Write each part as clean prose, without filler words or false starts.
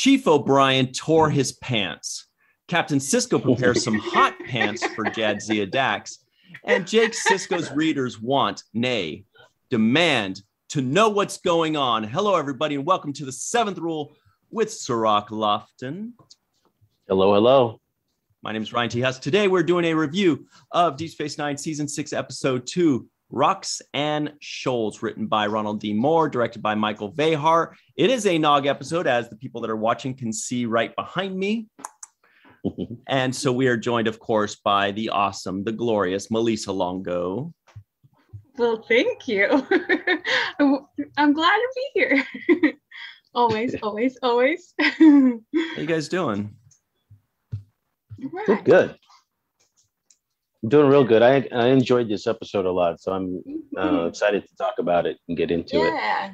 Chief O'Brien tore his pants. Captain Sisko prepares some hot pants for Jadzia Dax. And Jake Sisko's readers want, nay, demand to know what's going on. Hello, everybody, and welcome to the Seventh Rule with Cirroc Lofton. Hello, hello. My name is Ryan T. Husk. Today, we're doing a review of Deep Space Nine Season 6, Episode 2, Rocks and Shoals, written by Ronald D. Moore, directed by Michael Vehar. It is a Nog episode, as the people that are watching can see right behind me. And so we are joined, of course, by the awesome, the glorious Malissa Longo. Well, thank you. I'm glad to be here. always. How you guys doing? Right. Good. I'm doing real good. I enjoyed this episode a lot, so I'm excited to talk about it and get into it. Yeah.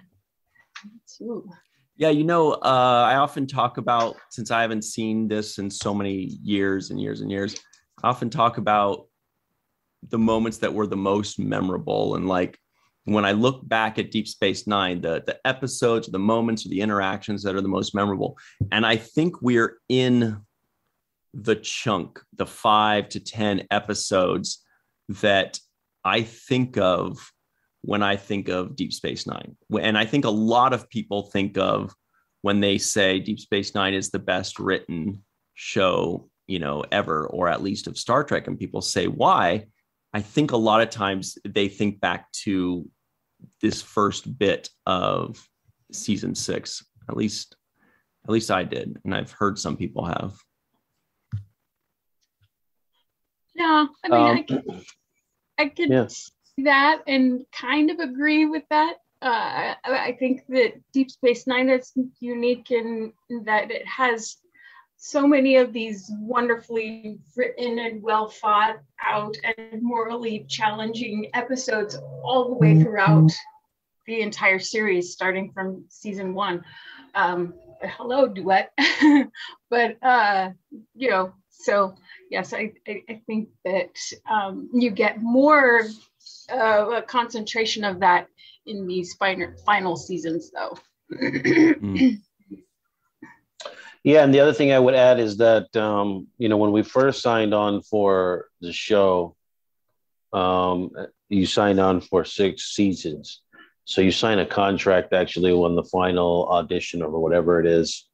Me too. Yeah, I often talk about, since I haven't seen this in so many years and years and years, I often talk about the moments that were the most memorable. And like, when I look back at Deep Space Nine, the episodes, the moments, or the interactions that are the most memorable. And I think we're in the chunk, the 5 to 10 episodes that I think of when I think of Deep Space Nine. And I think a lot of people think of when they say Deep Space Nine is the best written show, ever, or at least of Star Trek. And people say, why? I think a lot of times they think back to this first bit of season 6. At least I did. And I've heard some people have. Yeah, I mean, I could see that and kind of agree with that. I think that Deep Space Nine is unique in that it has so many of these wonderfully written and well thought out and morally challenging episodes all the way throughout the entire series, starting from season 1. Hello, duet. But so yes, I think that you get more a concentration of that in these final seasons, though. Yeah, and the other thing I would add is that when we first signed on for the show, you signed on for 6 seasons. So you sign a contract actually on the final audition or whatever it is,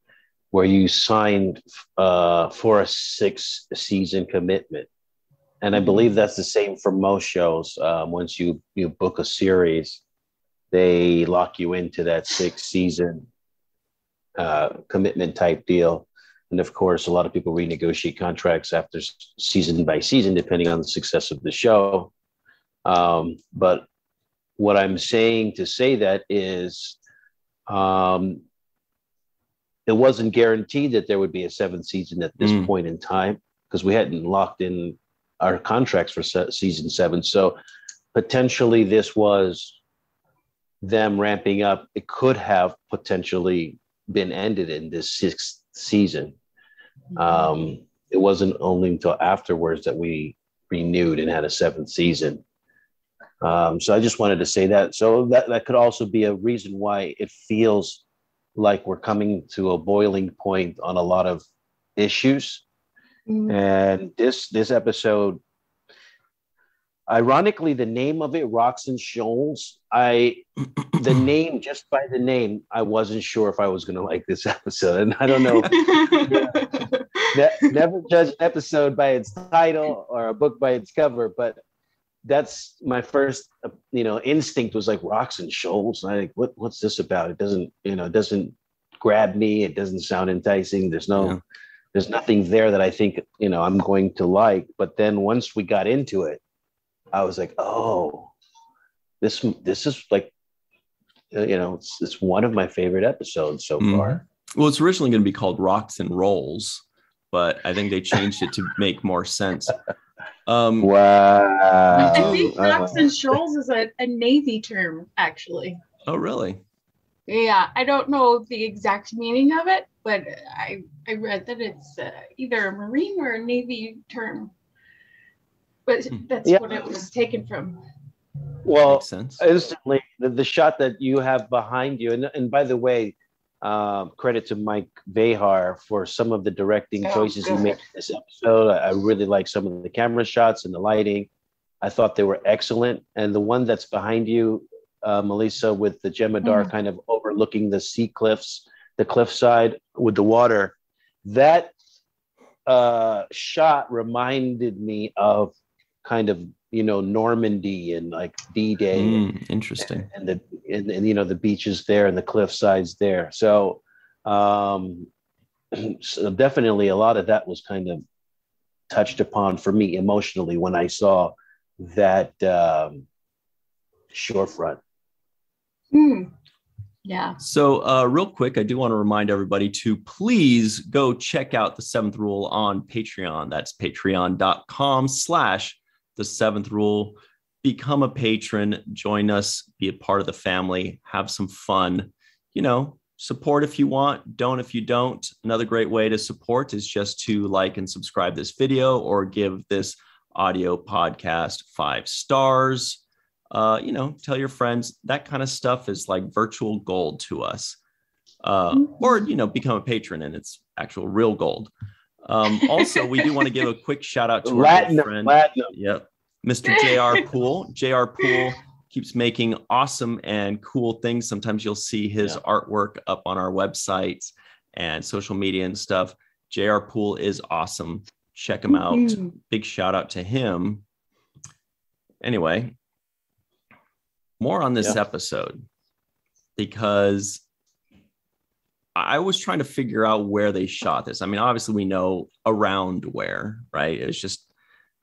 where you signed for a 6-season commitment. And I believe that's the same for most shows. Once you book a series, they lock you into that 6-season commitment type deal. And of course, a lot of people renegotiate contracts after season by season, depending on the success of the show. But what I'm saying to say that is, it wasn't guaranteed that there would be a 7th season at this point in time, because we hadn't locked in our contracts for season 7. So potentially this was them ramping up. It could have potentially been ended in this 6th season. It wasn't only until afterwards that we renewed and had a 7th season. So I just wanted to say that. So that could also be a reason why it feels like we're coming to a boiling point on a lot of issues. And this episode, ironically, the name of it, Rocks and Shoals, the name, just by the name, I wasn't sure if I was going to like this episode. And I don't know. Never judge an episode by its title or a book by its cover, but that's my first, instinct was like Rocks and Shoals. And I think, what's this about? It doesn't grab me. It doesn't sound enticing. There's nothing there that I think, I'm going to like. But then once we got into it, I was like, oh, this is like, it's one of my favorite episodes so far. Well, it's originally going to be called Rocks and Rolls, but I think they changed it to make more sense. Wow. I think Rocks and Shoals is a Navy term, actually. Oh, really? Yeah, I don't know the exact meaning of it, but I read that it's either a Marine or a Navy term. But that's what it was taken from. Well, instantly, the shot that you have behind you, and by the way, credit to Mike Behar for some of the directing choices he made in this episode. I really like some of the camera shots and the lighting. I thought they were excellent. And the one that's behind you, Malissa, with the Jemadar kind of overlooking the sea cliffs, the cliffside with the water, that shot reminded me of kind of, Normandy and like D-Day. Interesting. And the beaches there and the cliff sides there. So, so definitely a lot of that was kind of touched upon for me emotionally when I saw that shorefront. Yeah. So real quick, I do want to remind everybody to please go check out The Seventh Rule on Patreon. That's patreon.com/The Seventh Rule. Become a patron, join us, be a part of the family, have some fun, support if you want, don't if you don't. Another great way to support is just to like and subscribe this video or give this audio podcast 5 stars. Tell your friends. That kind of stuff is like virtual gold to us. Or become a patron and it's actual real gold. Also, we do want to give a quick shout out to our good friend. Yep. Mr. JR Poole. JR Poole keeps making awesome and cool things. Sometimes you'll see his artwork up on our websites and social media and stuff. JR Poole is awesome. Check him out. Big shout out to him. Anyway, more on this episode, because I was trying to figure out where they shot this. I mean, obviously we know around where, right? It's just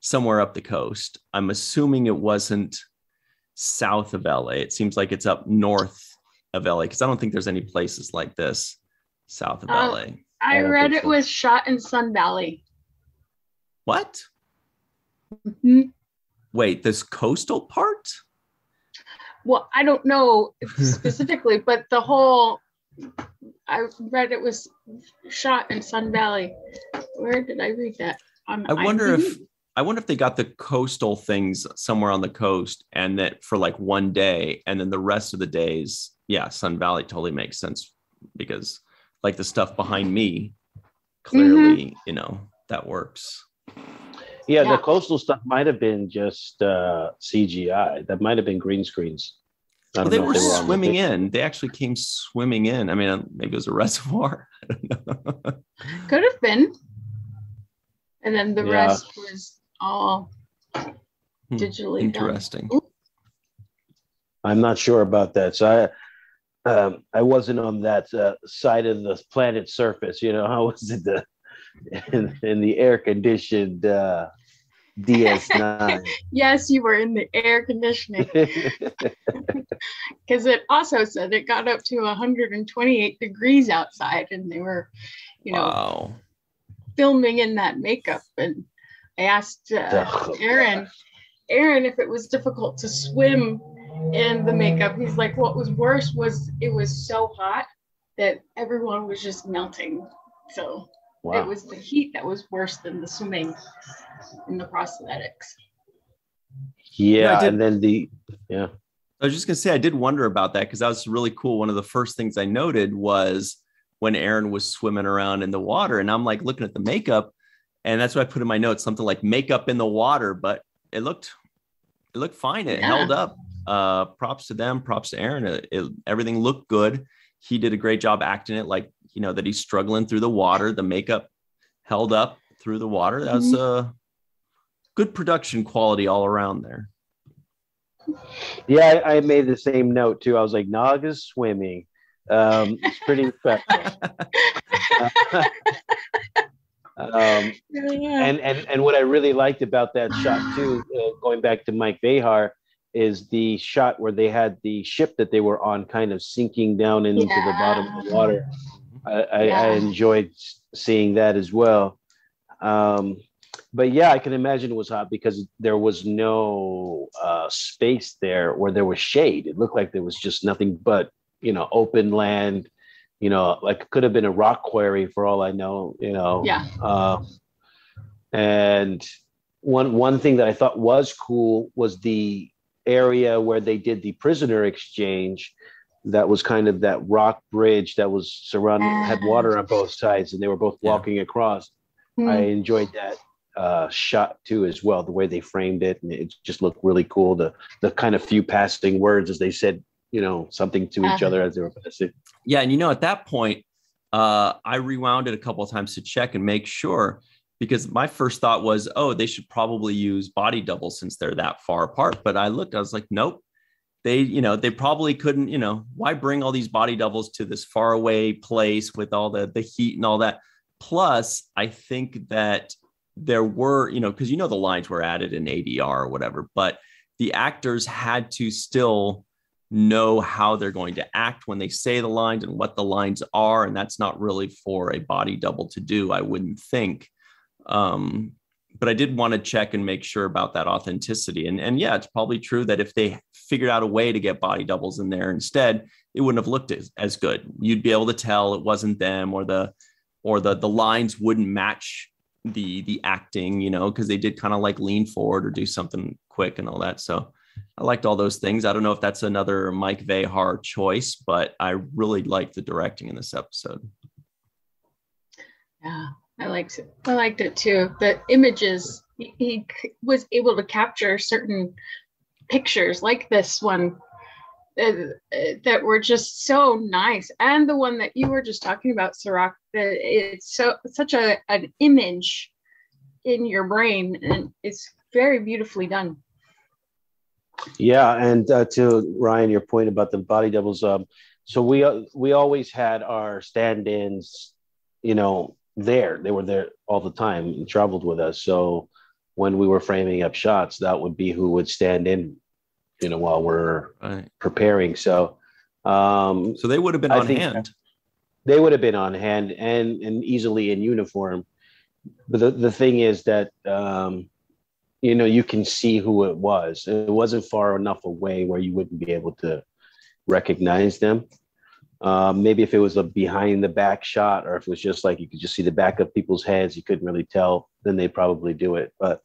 somewhere up the coast. I'm assuming it wasn't south of LA. It seems like it's up north of LA, because I don't think there's any places like this south of LA. I read it was shot in Sun Valley. What? Mm-hmm. Wait, this coastal part? Well, I don't know specifically, but I read it was shot in Sun Valley. Where did I read that? I wonder if they got the coastal things somewhere on the coast, and that for like one day, and then the rest of the days, Sun Valley totally makes sense, because like the stuff behind me, clearly, that works. Yeah, the coastal stuff might have been just CGI. That might have been green screens. Well, they were swimming in. They actually came swimming in. I mean, maybe it was a reservoir. I don't know. Could have been. And then the rest was all digitally interesting. Done. I'm not sure about that. So I wasn't on that side of the planet's surface. I was in the air-conditioned DS9. Yes, you were in the air conditioning. Because it also said it got up to 128 degrees outside, and they were, wow, filming in that makeup. And I asked Aaron if it was difficult to swim in the makeup. He's like, what was worse was it was so hot that everyone was just melting. So it was the heat that was worse than the swimming in the prosthetics. And then I was just gonna say, I did wonder about that, because that was really cool. One of the first things I noted was when Aaron was swimming around in the water, and I'm like looking at the makeup, and that's what I put in my notes, something like makeup in the water, but it looked fine. It held up. Props to them, props to Aaron. Everything looked good. He did a great job acting it like, that he's struggling through the water. The makeup held up through the water. That was a good production quality all around there. Yeah, I made the same note too. I was like, Naga's swimming. It's pretty effective. And what I really liked about that shot too, going back to Mike Behar, is the shot where they had the ship that they were on kind of sinking down into the bottom of the water. I enjoyed seeing that as well. But I can imagine it was hot because there was no space there where there was shade. It looked like there was just nothing but, open land, like it could have been a rock quarry for all I know, and one thing that I thought was cool was the area where they did the prisoner exchange. that was kind of that rock bridge that was surrounded, had water on both sides, and they were both walking across. I enjoyed that shot too as well, the way they framed it, and it just looked really cool. The kind of few passing words as they said, something to each other as they were passing. Yeah, and at that point, I rewound it a couple of times to check and make sure, because my first thought was, oh, they should probably use body doubles since they're that far apart. But I looked, I was like, nope. They probably couldn't, why bring all these body doubles to this far away place with all the heat and all that. Plus, I think that there were, because the lines were added in ADR or whatever, but the actors had to still know how they're going to act when they say the lines and what the lines are. And that's not really for a body double to do, I wouldn't think. But I did want to check and make sure about that authenticity. And yeah, it's probably true that if they figured out a way to get body doubles in there instead, it wouldn't have looked as good. You'd be able to tell it wasn't them, or the lines wouldn't match the acting, because they did kind of like lean forward or do something quick and all that. So I liked all those things. I don't know if that's another Mike Vehar choice, but I really liked the directing in this episode. Yeah. I liked it too. The images, he was able to capture certain pictures like this one that were just so nice. And the one that you were just talking about, Cirroc, it's such an image in your brain, and it's very beautifully done. Yeah, and to Ryan, your point about the body doubles, so we always had our stand-ins, they were there all the time and traveled with us. So when we were framing up shots, that would be who would stand in, while we're preparing. So so they would have been on hand. They would have been on hand and easily in uniform. But the thing is that you can see who it was. It wasn't far enough away where you wouldn't be able to recognize them. Maybe if it was a behind the back shot, or if it was just like you could just see the back of people's heads, you couldn't really tell, then they'd probably do it. But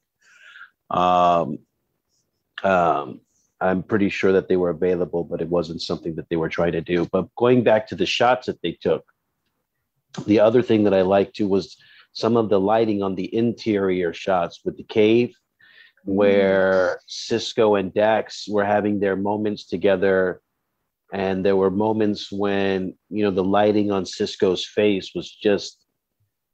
I'm pretty sure that they were available, but it wasn't something that they were trying to do. But going back to the shots that they took, the other thing that I liked too was some of the lighting on the interior shots with the cave, where Sisko and Dax were having their moments together. And there were moments when, the lighting on Sisko's face was just,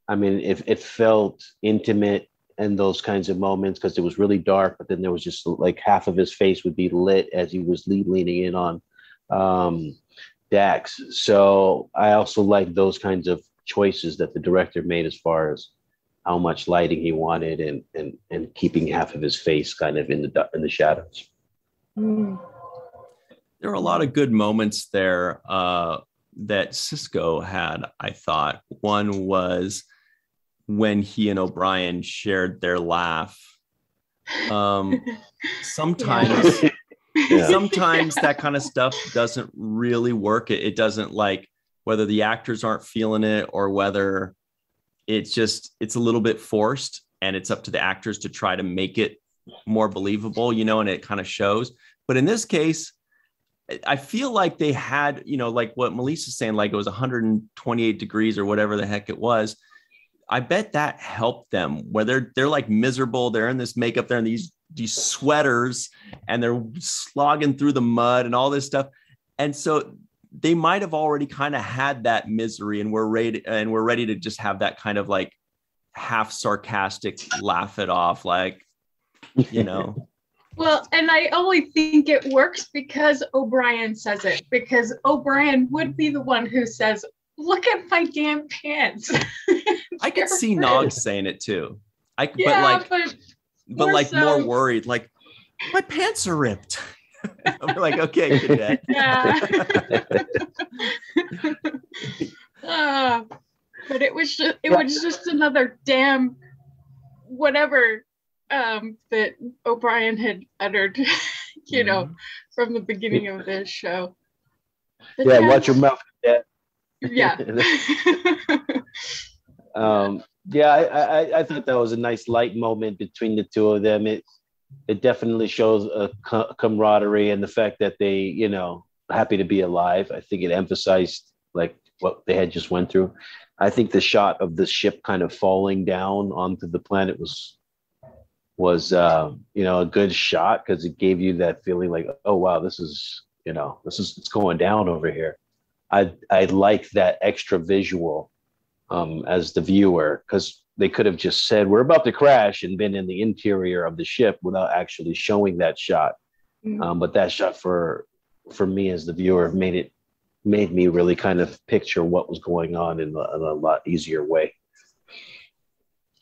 it felt intimate in those kinds of moments, because it was really dark, but then there was just like half of his face would be lit as he was leaning in on Dax. So I also like those kinds of choices that the director made as far as how much lighting he wanted and keeping half of his face kind of in the shadows. There were a lot of good moments there that Sisko had, I thought. One was when he and O'Brien shared their laugh. Sometimes that kind of stuff doesn't really work. It doesn't, like, whether the actors aren't feeling it or whether it's a little bit forced, and it's up to the actors to try to make it more believable, and it kind of shows. But in this case, I feel like they had, like what Melissa's saying, like it was 128 degrees or whatever the heck it was. I bet that helped them, where they're like miserable. They're in this makeup, they're in these sweaters, and they're slogging through the mud and all this stuff. And so they might have already kind of had that misery, and we're ready to just have that kind of like half sarcastic laugh it off, like, Well, and I only think it works because O'Brien says it, because O'Brien would be the one who says, "Look at my damn pants." I could see Nog saying it too. But like more worried, like, my pants are ripped. I'm like, okay, good. Yeah. But it was just another damn whatever that O'Brien had uttered, from the beginning of this show. But watch your mouth. Yeah. I thought that was a nice light moment between the two of them. It definitely shows a camaraderie, and the fact that they, happy to be alive. I think it emphasized like what they had just went through. I think the shot of the ship kind of falling down onto the planet was a good shot, because it gave you that feeling like, oh wow, this is it's going down over here. I like that extra visual as the viewer, because they could have just said we're about to crash and been in the interior of the ship without actually showing that shot. But that shot for me as the viewer made me really kind of picture what was going on in a lot easier way.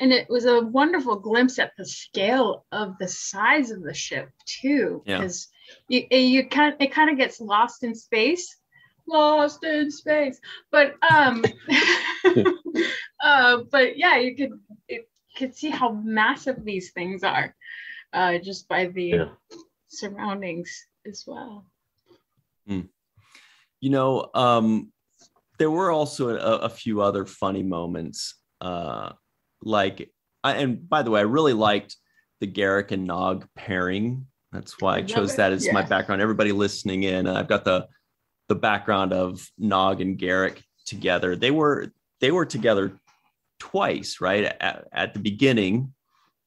And it was a wonderful glimpse at the scale of the size of the ship too, because it kind of gets lost in space. But but yeah, you could see how massive these things are, just by the surroundings as well. There were also a few other funny moments. And by the way, I really liked the Garak and Nog pairing. That's why I chose that as my background. Everybody listening in, I've got the background of Nog and Garak together. They were together twice, right? At the beginning,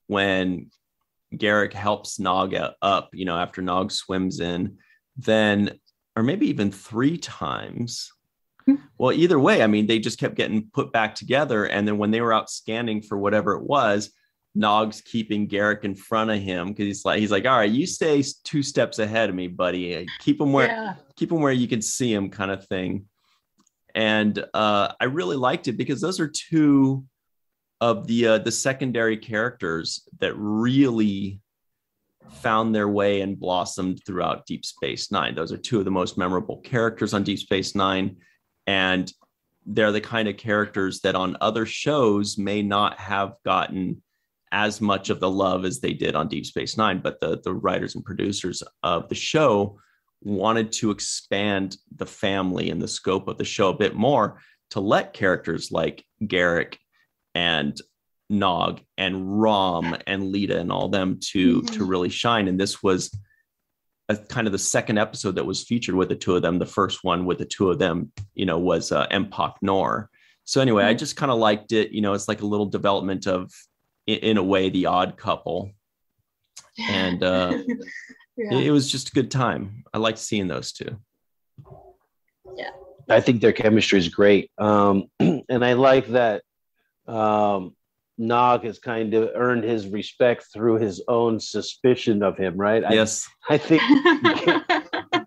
when Garak helps Nog up, after Nog swims in, then, or maybe even 3 times. Well, either way, I mean, they just kept getting put back together. And then when they were out scanning for whatever it was, Nog's keeping Garak in front of him, because he's like, all right, you stay 2 steps ahead of me, buddy. Keep him where you can see him, kind of thing. And I really liked it, because those are 2 of the secondary characters that really found their way and blossomed throughout Deep Space Nine. Those are 2 of the most memorable characters on Deep Space Nine. And they're the kind of characters that on other shows may not have gotten as much of the love as they did on Deep Space Nine. But the writers and producers of the show wanted to expand the family and the scope of the show a bit more, to let characters like Garak and Nog and Rom and Lita and all them to really shine. And this was a kind of the second episode that was featured with the 2 of them. The first one with the 2 of them, was Empok Nor. So anyway, I just kind of liked it. It's like a little development of, in a way, the Odd Couple. And it was just a good time. I liked seeing those 2. Yeah, I think their chemistry is great. And I like that Nog has kind of earned his respect through his own suspicion of him, right? Yes. I think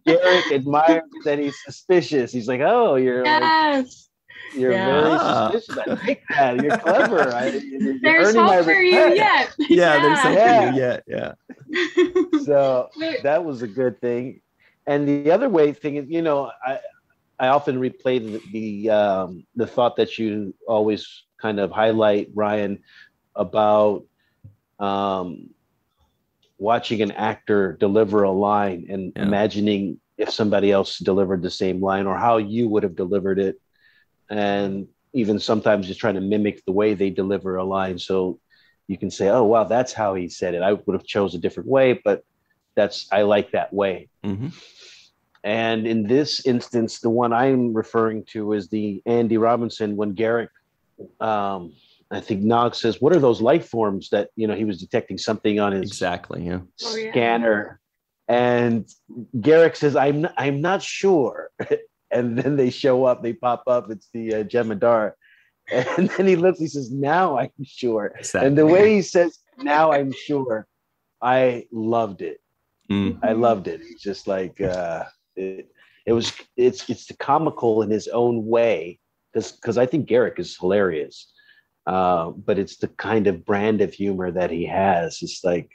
Garak admires that he's suspicious. He's like, oh, you're very suspicious. I like that. You're clever. There's hope for you yet. There's hope for you yet. Yeah. So that was a good thing. And the other thing is, I often replay the thought that you always kind of highlight, Ryan, about watching an actor deliver a line and imagining if somebody else delivered the same line, or how you would have delivered it. And even sometimes just trying to mimic the way they deliver a line. So you can say, oh, wow, that's how he said it. I would have chose a different way, but I like that way. Mm-hmm. And in this instance, the one I'm referring to is the Andy Robinson, when Garak, I think Nog says, what are those life forms that, he was detecting something on his scanner. And Garak says, I'm not sure. And then they show up, they pop up. It's the Jemadar. And then he looks, he says, now I'm sure. Exactly. And the way he says, now I'm sure, I loved it. Mm. I loved it. It's just like, it's the comical in his own way, because I think Garak is hilarious. But it's the kind of brand of humor that he has. It's like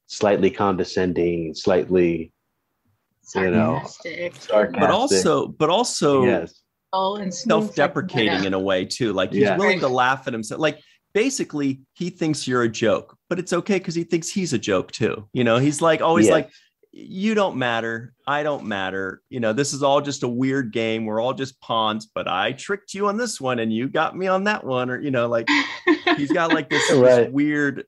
slightly condescending, slightly sarcastic, but also yes, self-deprecating in a way too. Like he's willing to laugh at himself. Like basically, he thinks you're a joke, but it's okay because he thinks he's a joke too. He's like always like, you don't matter, I don't matter. This is all just a weird game. We're all just pawns, but I tricked you on this one and you got me on that one. Or like he's got like this, this weird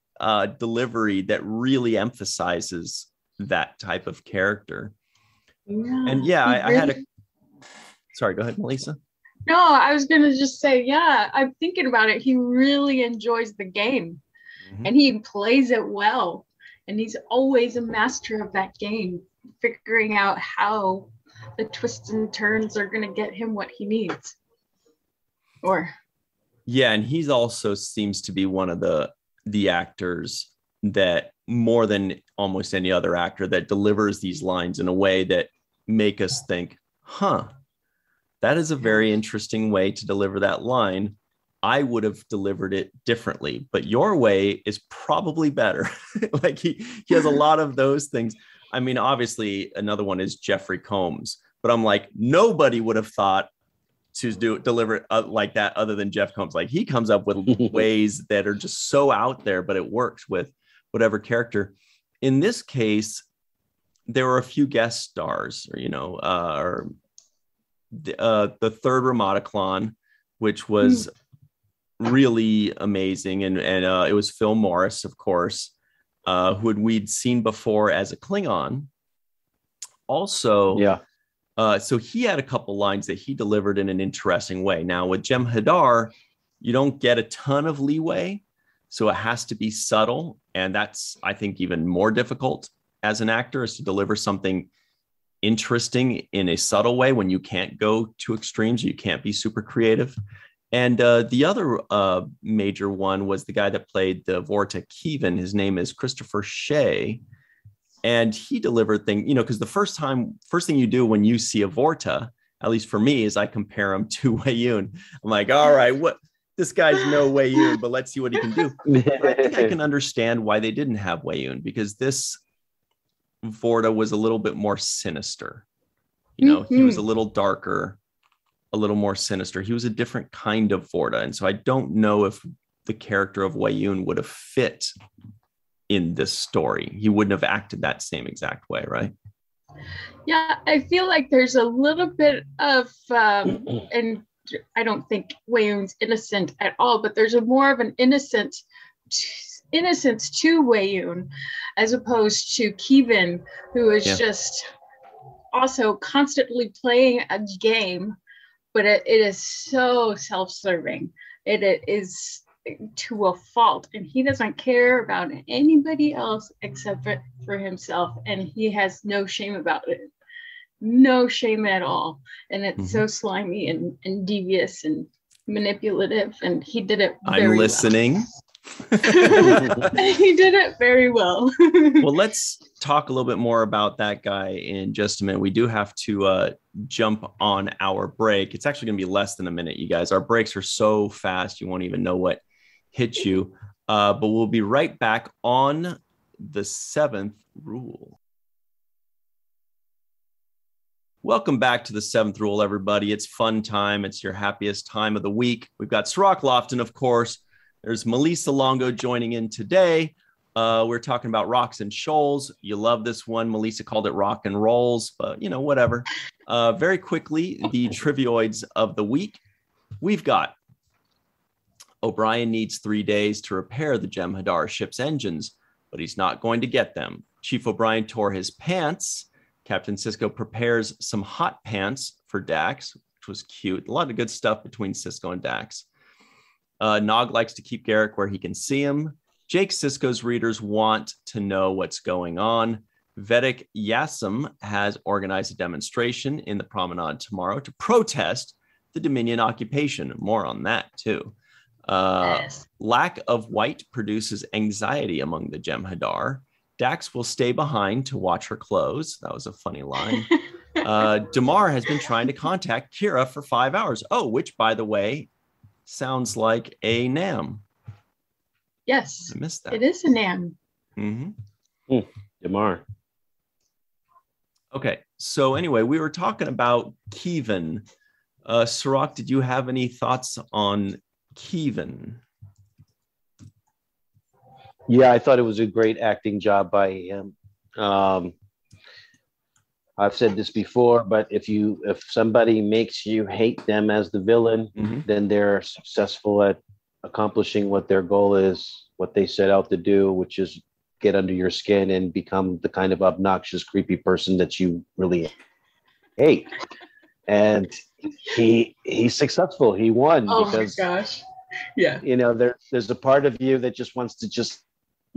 delivery that really emphasizes that type of character. Yeah. And yeah, I had a, sorry, go ahead, Malissa. No, I was going to just say, yeah, I'm thinking about it. He really enjoys the game and he plays it well. And he's always a master of that game, figuring out how the twists and turns are going to get him what he needs. Yeah, and he's also seems to be one of the actors that, more than almost any other actor, that delivers these lines in a way that make us think, that is a very interesting way to deliver that line. I would have delivered it differently, but your way is probably better. Like he has a lot of those things. I mean, obviously another one is Jeffrey Combs, but I'm like, nobody would have thought to deliver it like that other than Jeff Combs. Like he comes up with ways that are just so out there, but it works with whatever character. In this case, there were a few guest stars, or the third Rematiclon, which was really amazing, and it was Phil Morris, of course, who we'd seen before as a Klingon. Also, so he had a couple lines that he delivered in an interesting way. Now with Jem'Hadar, you don't get a ton of leeway, so it has to be subtle, and that's, I think, even more difficult as an actor, is to deliver something interesting in a subtle way when you can't go to extremes, you can't be super creative. And the other major one was the guy that played the Vorta Kevin. His name is Christopher Shea. And he delivered things, because the first thing you do when you see a Vorta, at least for me, is I compare him to Weyoun. I'm like, all right, this guy's no Weyoun, but let's see what he can do. But I think I can understand why they didn't have Weyoun, because this Vorta was a little bit more sinister. He was a little darker, a little more sinister. He was a different kind of Vorta. And so I don't know if the character of Weyoun would have fit in this story. He wouldn't have acted that same exact way, right? Yeah, I feel like there's a little bit of, and I don't think Weyoun's innocent at all, but there's more of an innocence to Weyoun, as opposed to Kevin, who is just also constantly playing a game, but it is so self-serving. It is to a fault, and he doesn't care about anybody else except for himself, and he has no shame about it. No shame at all. And it's so slimy and devious and manipulative, and he did it very I'm listening. Well. He did it very well. Well, let's talk a little bit more about that guy in just a minute. We do have to jump on our break. It's actually going to be less than a minute, you guys. Our breaks are so fast, you won't even know what hit you. But we'll be right back on the seventh rule. Welcome back to the seventh rule, everybody. It's fun time. It's your happiest time of the week. We've got Cirroc Lofton, of course. There's Melissa Longo joining in today. We're talking about rocks and shoals. You love this one. Melissa called it rock and rolls, but whatever. Very quickly, the trivioids of the week. We've got O'Brien needs 3 days to repair the Jem'Hadar ship's engines, but he's not going to get them. Chief O'Brien tore his pants. Captain Sisko prepares some hot pants for Dax, which was cute. A lot of good stuff between Sisko and Dax. Nog likes to keep Garak where he can see him. Jake Sisko's readers want to know what's going on. Vedic Yassam has organized a demonstration in the promenade tomorrow to protest the Dominion occupation. More on that, too. Yes. Lack of white produces anxiety among the Jem'Hadar. Dax will stay behind to watch her clothes. That was a funny line. Damar has been trying to contact Kira for 5 hours. Oh, which, by the way, sounds like a NAM. Yes, I missed that. It is a NAM. Damar. Okay, so anyway, we were talking about Kevin. Cirroc, did you have any thoughts on Kevin? Yeah, I thought it was a great acting job by him. I've said this before, but if somebody makes you hate them as the villain, then they're successful at accomplishing what their goal is, what they set out to do, which is get under your skin and become the kind of obnoxious, creepy person that you really 8. And he's successful. He won because, my gosh. Yeah. There's a part of you that just wants to just,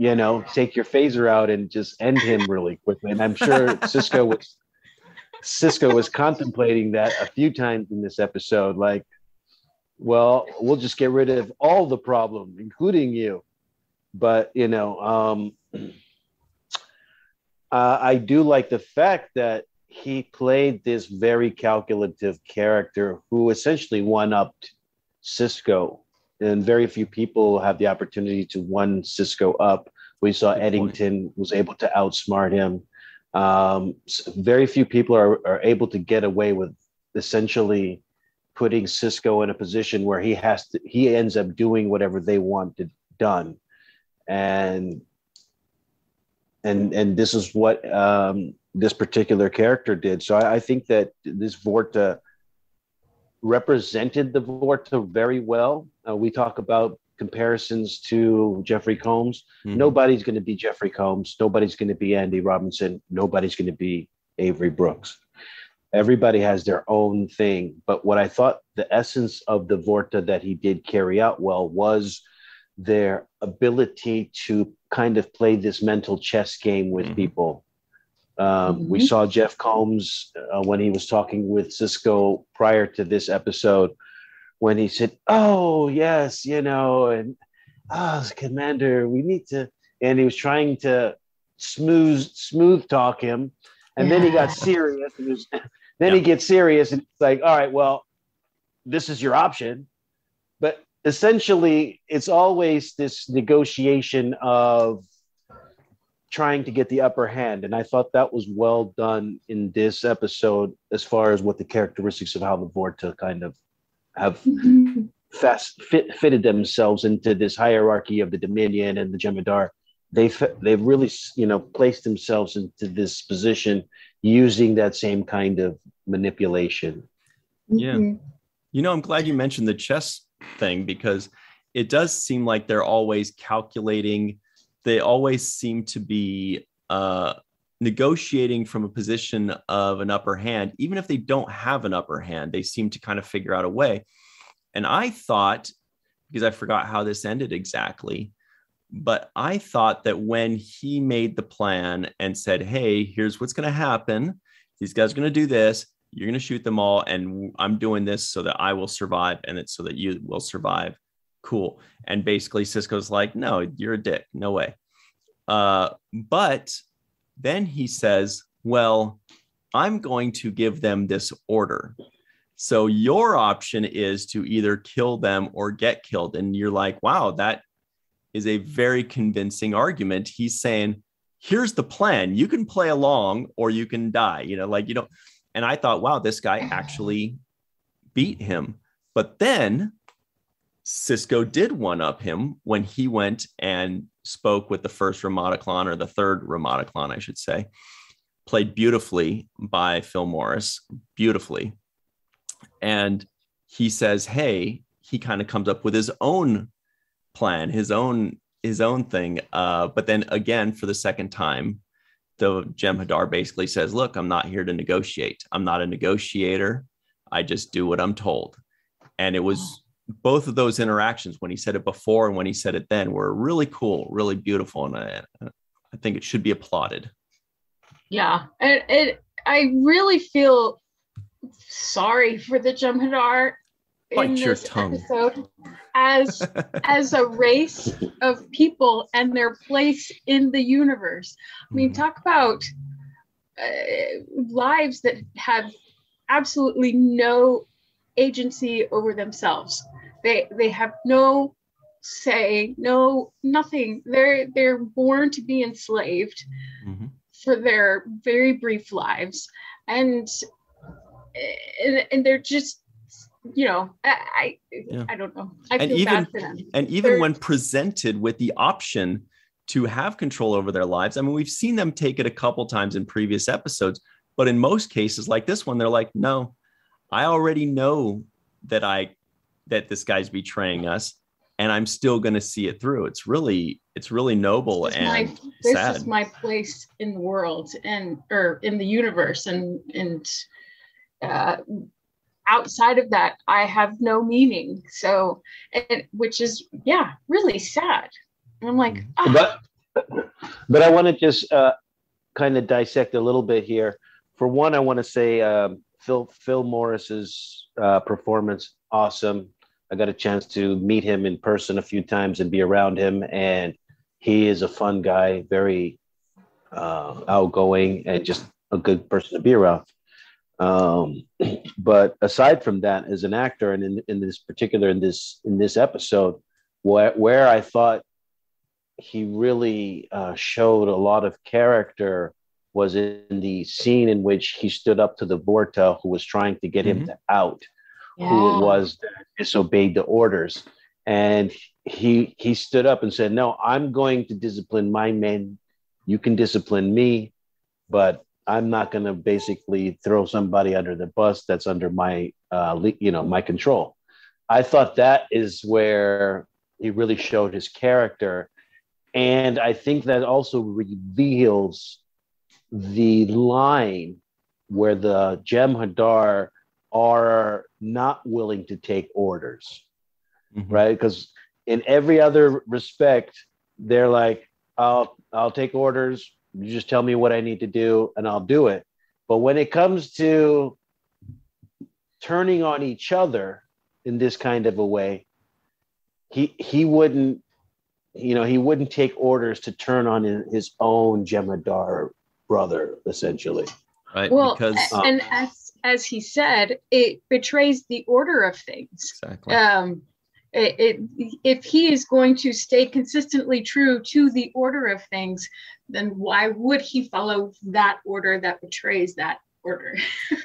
take your phaser out and just end him really quickly. And I'm sure Sisko was contemplating that a few times in this episode, like, well, we'll just get rid of all the problem, including you. But, I do like the fact that he played this very calculative character who essentially one-upped Sisko. And very few people have the opportunity to one Sisko up. We saw Eddington was able to outsmart him. Very few people are able to get away with essentially putting Sisko in a position where he ends up doing whatever they wanted done. And this is what this particular character did. So I think that this Vorta represented the Vorta very well. We talk about comparisons to Jeffrey Combs. Mm-hmm. Nobody's going to be Jeffrey Combs. Nobody's going to be Andy Robinson. Nobody's going to be Avery Brooks. Everybody has their own thing. But what I thought the essence of the Vorta that he did carry out well was their ability to kind of play this mental chess game with people. We saw Jeff Combs when he was talking with Sisko prior to this episode, when he said, "Oh, yes, and Commander, we need to," and he was trying to smooth talk him. And then he got serious. He gets serious and it's like, all right, well, this is your option. But essentially, it's always this negotiation of trying to get the upper hand. And I thought that was well done in this episode as far as what the characteristics of how the Vorta kind of have fitted themselves into this hierarchy of the Dominion and the Jem'Hadar. They've really, placed themselves into this position using that same kind of manipulation. Yeah. I'm glad you mentioned the chess thing, because it does seem like they're always calculating. They always seem to be negotiating from a position of an upper hand. Even if they don't have an upper hand, they seem to kind of figure out a way. And I thought, because I forgot how this ended exactly, but I thought that when he made the plan and said, hey, here's what's going to happen. These guys are going to do this. You're going to shoot them all. And I'm doing this so that I will survive. And it's so that you will survive. Cool. And basically Sisko's like, no, you're a dick. No way. But then he says, well, I'm going to give them this order. So your option is to either kill them or get killed. And you're like, wow, that is a very convincing argument. He's saying, here's the plan. You can play along or you can die, and I thought, wow, this guy actually beat him. But then Sisko did one-up him when he went and spoke with the first Ramataclon, or the third Ramataclon, I should say, played beautifully by Phil Morris, beautifully. And he says, hey, he kind of comes up with his own plan, his own thing. But then again, for the second time, the Jem'Hadar basically says, look, I'm not here to negotiate. I'm not a negotiator. I just do what I'm told. And it was both of those interactions, when he said it before and when he said it then, were really cool, really beautiful. And I think it should be applauded. Yeah. I really feel sorry for the Jem'Hadar in this episode as a race of people and their place in the universe. I mean, talk about lives that have absolutely no agency over themselves. They have no say, nothing. They're born to be enslaved for their very brief lives, and they're just, I don't know. I feel bad for them. And even when presented with the option to have control over their lives, I mean, we've seen them take it a couple times in previous episodes, but in most cases like this one, they're like, no, I already know that this guy's betraying us, and I'm still going to see it through. It's really noble and sad. This is my place in the world or in the universe. And outside of that, I have no meaning. So, which is, really sad. And I'm like, but I want to just kind of dissect a little bit here. For one, I want to say Phil Morris's performance, awesome. I got a chance to meet him in person a few times and be around him, and he is a fun guy, very outgoing, and just a good person to be around. But aside from that, as an actor, and in this episode, where I thought he really showed a lot of character was in the scene in which he stood up to the Vorta who was trying to get him out, who it was that disobeyed the orders. And he stood up and said, "No, I'm going to discipline my men. You can discipline me, but I'm not going to basically throw somebody under the bus that's under my, my control." I thought that is where he really showed his character. And I think that also reveals the line where the Jem'Hadar are not willing to take orders, right? Because in every other respect, they're like, I'll take orders. You just tell me what I need to do and I'll do it. But when it comes to turning on each other in this kind of a way, he wouldn't, he wouldn't take orders to turn on his own Jem'Hadar brother, essentially. Right. Well, because and as he said, it betrays the order of things. Exactly. If he is going to stay consistently true to the order of things, then why would he follow that order that betrays that order?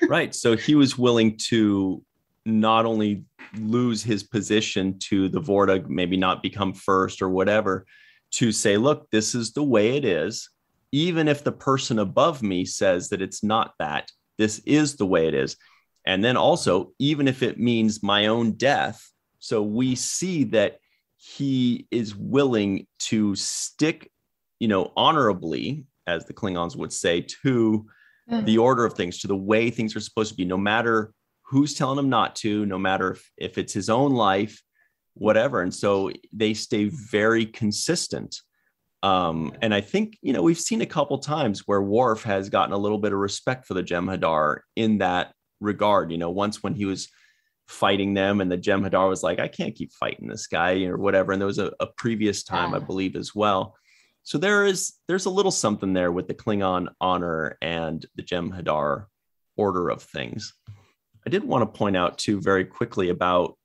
Right. So he was willing to not only lose his position to the Vorta, maybe not become first or whatever, to say, look, this is the way it is. Even if the person above me says that it's not that, this is the way it is. And then also, even if it means my own death. So we see that he is willing to stick, honorably, as the Klingons would say, to the order of things, to the way things are supposed to be, no matter who's telling him not to, no matter if it's his own life, whatever. And so they stay very consistent. And I think, we've seen a couple times where Worf has gotten a little bit of respect for the Jem'Hadar in that regard. Once when he was fighting them and the Jem'Hadar was like, I can't keep fighting this guy or whatever. And there was a previous time, I believe, as well. So there's a little something there with the Klingon honor and the Jem'Hadar order of things. I did want to point out too very quickly about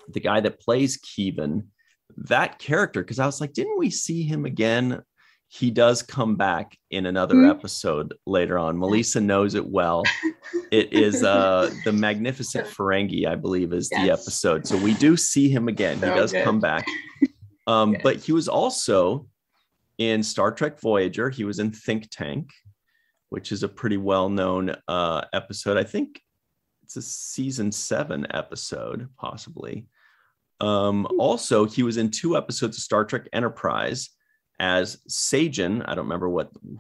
the guy that plays Keevan, that character, because I was like, didn't we see him again? He does come back in another episode later on. Melissa knows it well. It is the Magnificent Ferengi, I believe, is the episode. So we do see him again. He does come back. But he was also in Star Trek Voyager. He was in Think Tank, which is a pretty well-known episode. I think it's a season 7 episode, possibly. Also, he was in 2 episodes of Star Trek Enterprise as Sajin. I don't remember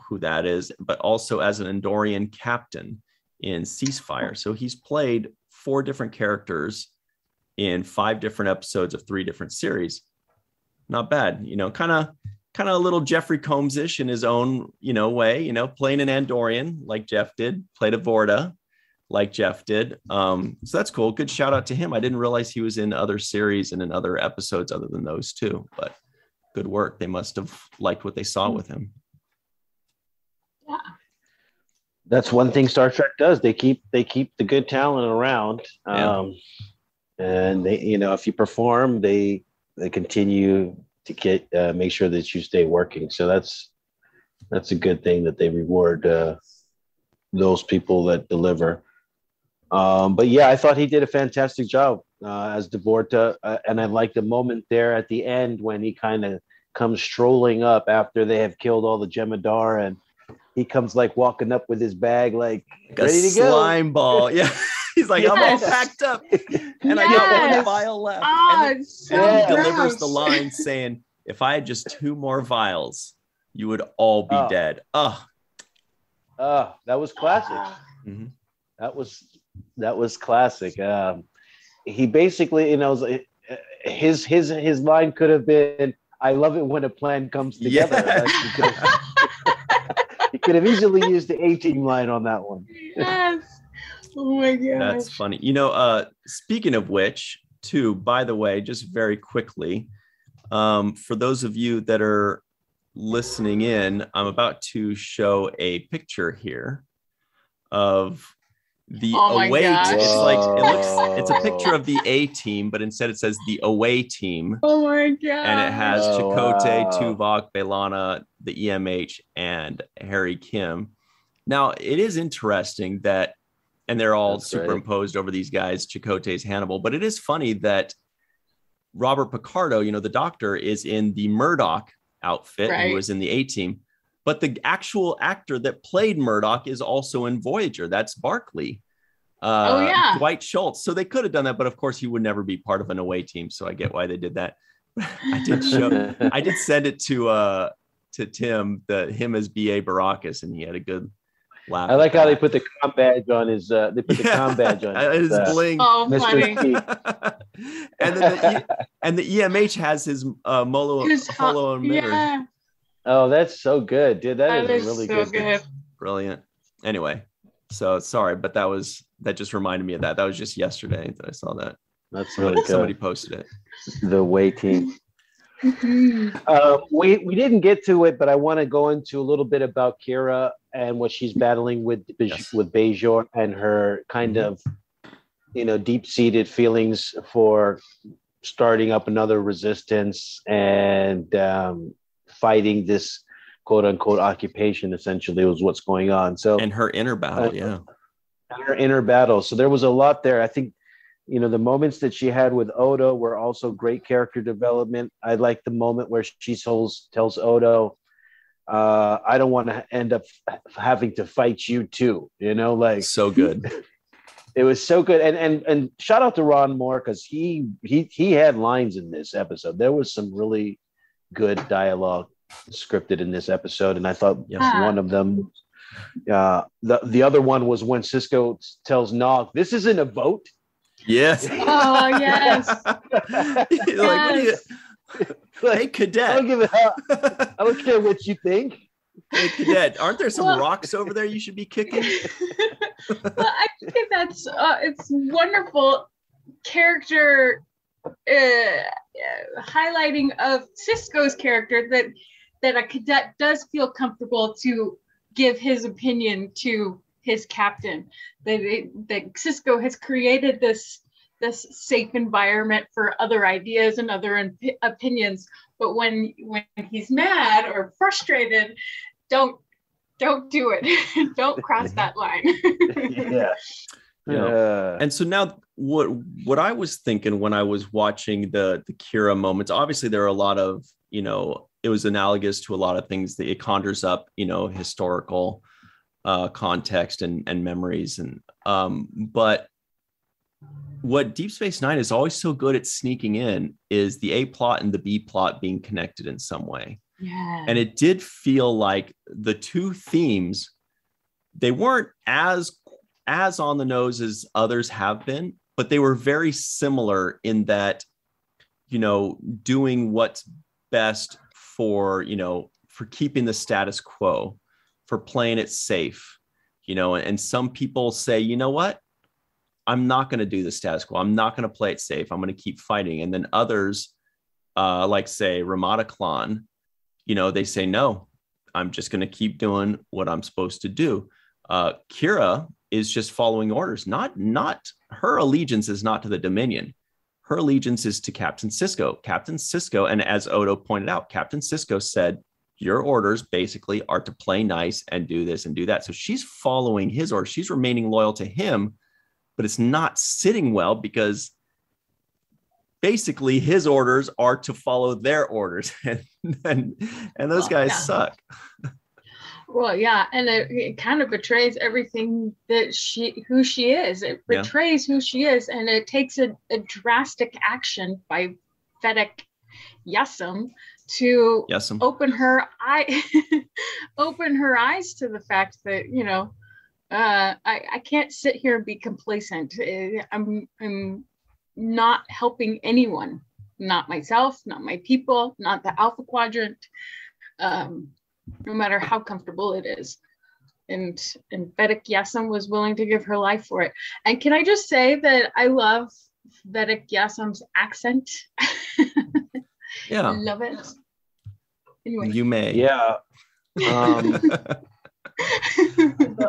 who that is, but also as an Andorian captain in Ceasefire. So he's played 4 different characters in 5 different episodes of 3 different series. Not bad, kind of a little Jeffrey Combs-ish in his own, way, playing an Andorian like Jeff did, played a Vorta like Jeff did. So that's cool. Good shout out to him. I didn't realize he was in other series and in other episodes other than those 2, but good work. They must have liked what they saw with him. Yeah. That's one thing Star Trek does. They keep the good talent around. And they, if you perform, they continue to get make sure that you stay working. So that's a good thing that they reward those people that deliver. But yeah, I thought he did a fantastic job as Devorta, and I like the moment there at the end when he kind of comes strolling up after they have killed all the Jem'Hadar, and he comes like walking up with his bag, like ready to go. Slime ball, yeah. He's like, I'm all packed up, and I got 1 vial left. And then he delivers the line saying, "If I had just 2 more vials, you would all be dead." That was classic. That was That was classic. He basically, his line could have been, "I love it when a plan comes together." Yes. He could have easily used the A-Team line on that one. Yes. Oh my god. That's funny. Speaking of which, too, by the way, just very quickly, for those of you that are listening in, I'm about to show a picture here of the away. It's a picture of the A team, but instead it says the away team. Oh my god. And it has Chakotay, Tuvok, B'Elanna, the EMH, and Harry Kim. Now, it is interesting that, and they're all superimposed over these guys, Chakotay's Hannibal, but it is funny that Robert Picardo, the doctor, is in the Murdoch outfit, who was in the A team, but the actual actor that played Murdoch is also in Voyager. That's Barclay. Dwight Schultz. So they could have done that, but of course he would never be part of an away team. So I get why they did that. I did send it to Tim, him as B.A. Baracus, and he had a good laugh. I like how they put the com badge on his. They put the com badge on his bling. Oh, funny. and the EMH has his holo emitter. Yeah. Oh, that's so good, dude. That is really so good. Brilliant. Anyway, so sorry, but that just reminded me of that. That was just yesterday that I saw that. That's really good. Somebody posted it. The way team. We didn't get to it, but I want to go into a little bit about Kira and what she's battling with Bajor and her kind of deep-seated feelings for starting up another resistance and fighting this quote-unquote occupation. Essentially was what's going on. And her inner battle, her inner battle. So there was a lot there. I think the moments that she had with Odo were also great character development. I like the moment where she tells Odo, I don't want to end up having to fight you too. So good. It was so good. And shout out to Ron Moore, because he had lines in this episode. There was some really good dialogue scripted in this episode, and I thought one of them, the other one was when Sisko tells Nog, "This isn't a vote." Yes. Oh yes. Hey, cadet. I don't give I don't care what you think. Hey, cadet, aren't there some rocks over there you should be kicking? Well, I think that's it's wonderful character highlighting of Sisko's character, that a cadet does feel comfortable to give his opinion to his captain. That Sisko has created this safe environment for other ideas and other opinions, but when he's mad or frustrated, don't do it. Don't cross that line. And so now what I was thinking when I was watching the Kira moments, obviously there are a lot of, it was analogous to a lot of things that it conjures up, historical context and memories. And but what Deep Space Nine is always so good at sneaking in is the A plot and the B plot being connected in some way. Yeah. And it did feel like the two themes, they weren't as on the nose as others have been, but they were very similar in that, doing what's best for keeping the status quo, for playing it safe, and some people say, you know what? I'm not going to do the status quo. I'm not going to play it safe. I'm going to keep fighting. And then others, like say Ramada Klan, they say, no, I'm just going to keep doing what I'm supposed to do. Kira is just following orders. Not her allegiance is not to the Dominion. Her allegiance is to Captain Sisko. Captain Sisko, and as Odo pointed out, Captain Sisko said, your orders basically are to play nice and do this and do that. So she's following his orders. She's remaining loyal to him, but it's not sitting well because basically his orders are to follow their orders. and those guys suck. Well, yeah, and it kind of betrays everything that who she is. It betrays who she is, and it takes a drastic action by Fennec Yesem to open her eyes to the fact that I can't sit here and be complacent. I'm not helping anyone, not myself, not my people, not the Alpha Quadrant, no matter how comfortable it is. And Vedek Yasam was willing to give her life for it. And can I just say that I love Vedek Yasam's accent? Yeah. Love it. Anyway. You may. Yeah.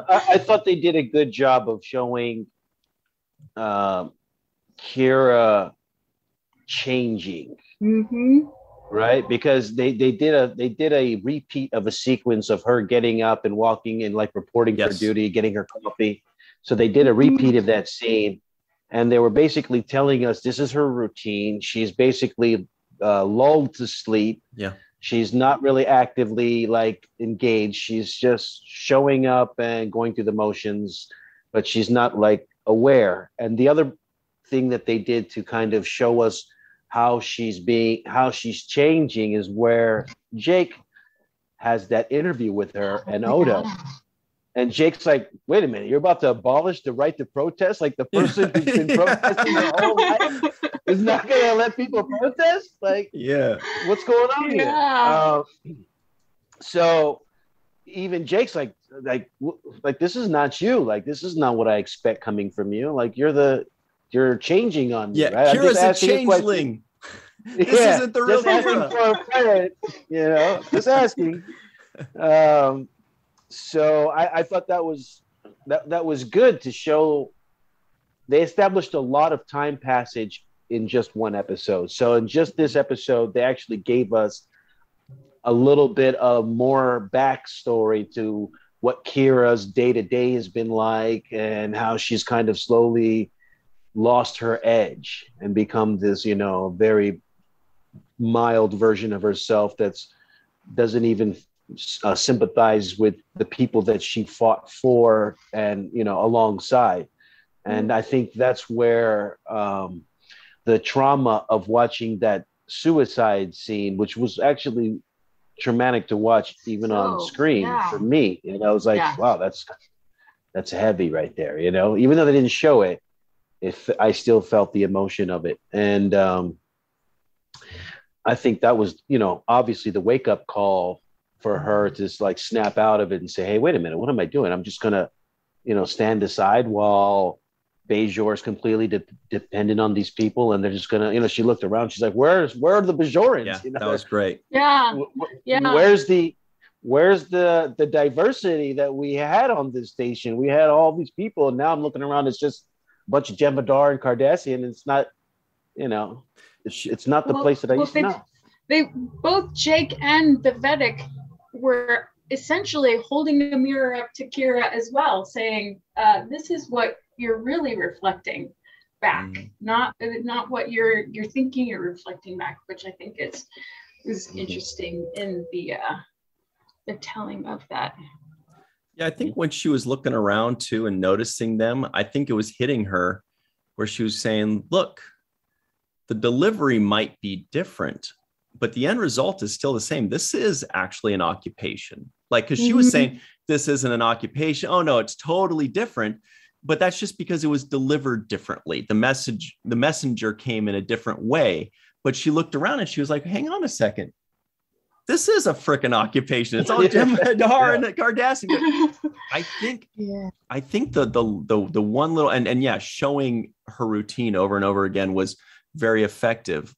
I thought they did a good job of showing Kira changing, right? Because they did a repeat of a sequence of her getting up and walking and like reporting for duty, getting her coffee. So they did a repeat of that scene, and they were basically telling us this is her routine. She's basically lulled to sleep. Yeah. She's not really actively like engaged. She's just showing up and going through the motions, but she's not like aware. And the other thing that they did to kind of show us how she's changing is where Jake has that interview with her and Odo. And Jake's like, wait a minute, you're about to abolish the right to protest? Like the person who's been protesting their whole life is not going to let people protest? Like, what's going on here? So even Jake's like, this is not you. Like, this is not what I expect coming from you. Like, you're changing on me, right? Kira's a changeling. This isn't the real Kira. For a friend, just asking. So I thought that was good to show. They established a lot of time passage in just one episode. So in just this episode, they actually gave us a little bit of more backstory to what Kira's day-to-day has been like and how she's kind of slowly lost her edge and become this, very mild version of herself that's doesn't even sympathize with the people that she fought for and alongside. And I think that's where the trauma of watching that suicide scene, which was actually traumatic to watch even on screen for me, I was like, wow, that's heavy right there, even though they didn't show it, I still felt the emotion of it. And I think that was obviously the wake-up call for her to just like snap out of it and say, hey, wait a minute, what am I doing? I'm just gonna stand aside while Bajor is completely dependent on these people, and they're just gonna she looked around, she's like, where are the Bajorans? That was great. Where's the diversity that we had on this station? We had all these people, and now I'm looking around, it's just a bunch of Jem'Hadar and Cardassian, and it's not it's not the place that I used to know. They both, Jake and the Vedek, were essentially holding a mirror up to Kira as well, saying, this is what you're really reflecting back, not what you're thinking you're reflecting back, which I think is interesting in the telling of that. Yeah, I think when she was looking around too and noticing them, I think it was hitting her where she was saying, look, the delivery might be different, but the end result is still the same. This is actually an occupation. Like, because she was saying, this isn't an occupation. Oh, no, it's totally different. But that's just because it was delivered differently. The messenger came in a different way. But she looked around and she was like, hang on a second. This is a frickin' occupation. It's all Jem'Hadar and Cardassian. I think the one little, and showing her routine over and over again was very effective.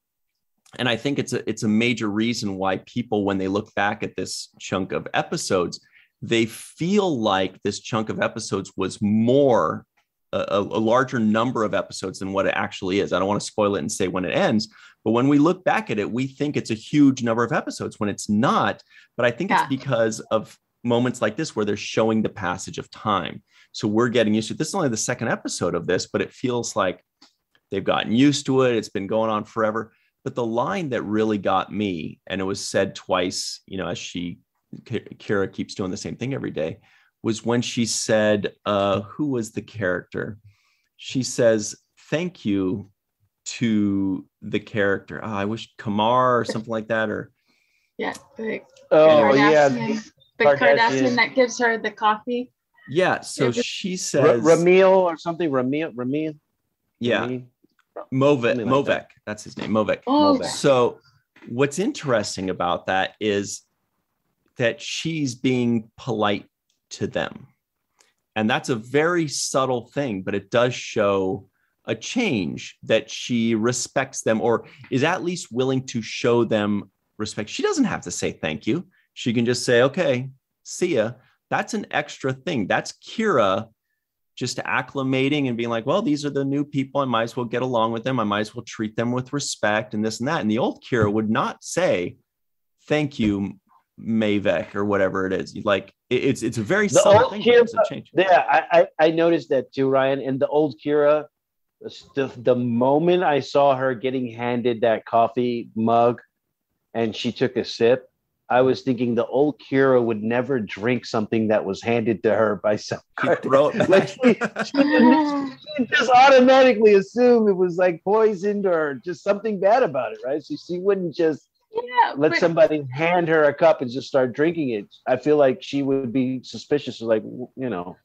And I think it's a major reason why people, when they look back at this chunk of episodes, they feel like this chunk of episodes was more a larger number of episodes than what it actually is. I don't want to spoil it and say when it ends, but when we look back at it, we think it's a huge number of episodes when it's not. But I think it's because of moments like this where they're showing the passage of time. So we're getting used to it. This is only the second episode of this, but it feels like they've gotten used to it. It's been going on forever. But the line that really got me, and it was said twice, as Kira keeps doing the same thing every day, was when she said, who was the character? She says, thank you to the character. I wish Kamar or something like that, or. Yeah. The Cardassian that gives her the coffee. Yeah. So she says Ramil or something. Ramil. Yeah. Ramil? Movek. Like That's his name. Movek. Oh, So what's interesting about that is that she's being polite to them. And that's a very subtle thing, but it does show a change that she respects them or is at least willing to show them respect. She doesn't have to say thank you. She can just say, okay, see ya. That's an extra thing. That's Kira just acclimating and being like, well, these are the new people. I might as well get along with them. I might as well treat them with respect and this and that. And the old Kira would not say, thank you, Mavek, or whatever it is. Like it's a very subtle thing. Kira, change. Yeah, I noticed that too, Ryan. And the old Kira, the moment I saw her getting handed that coffee mug and she took a sip, I was thinking the old Kira would never drink something that was handed to her by some like she just automatically assumed it was like poisoned or just something bad about it, right? So she wouldn't just let somebody hand her a cup and just start drinking it. I feel like she would be suspicious of, like, you know.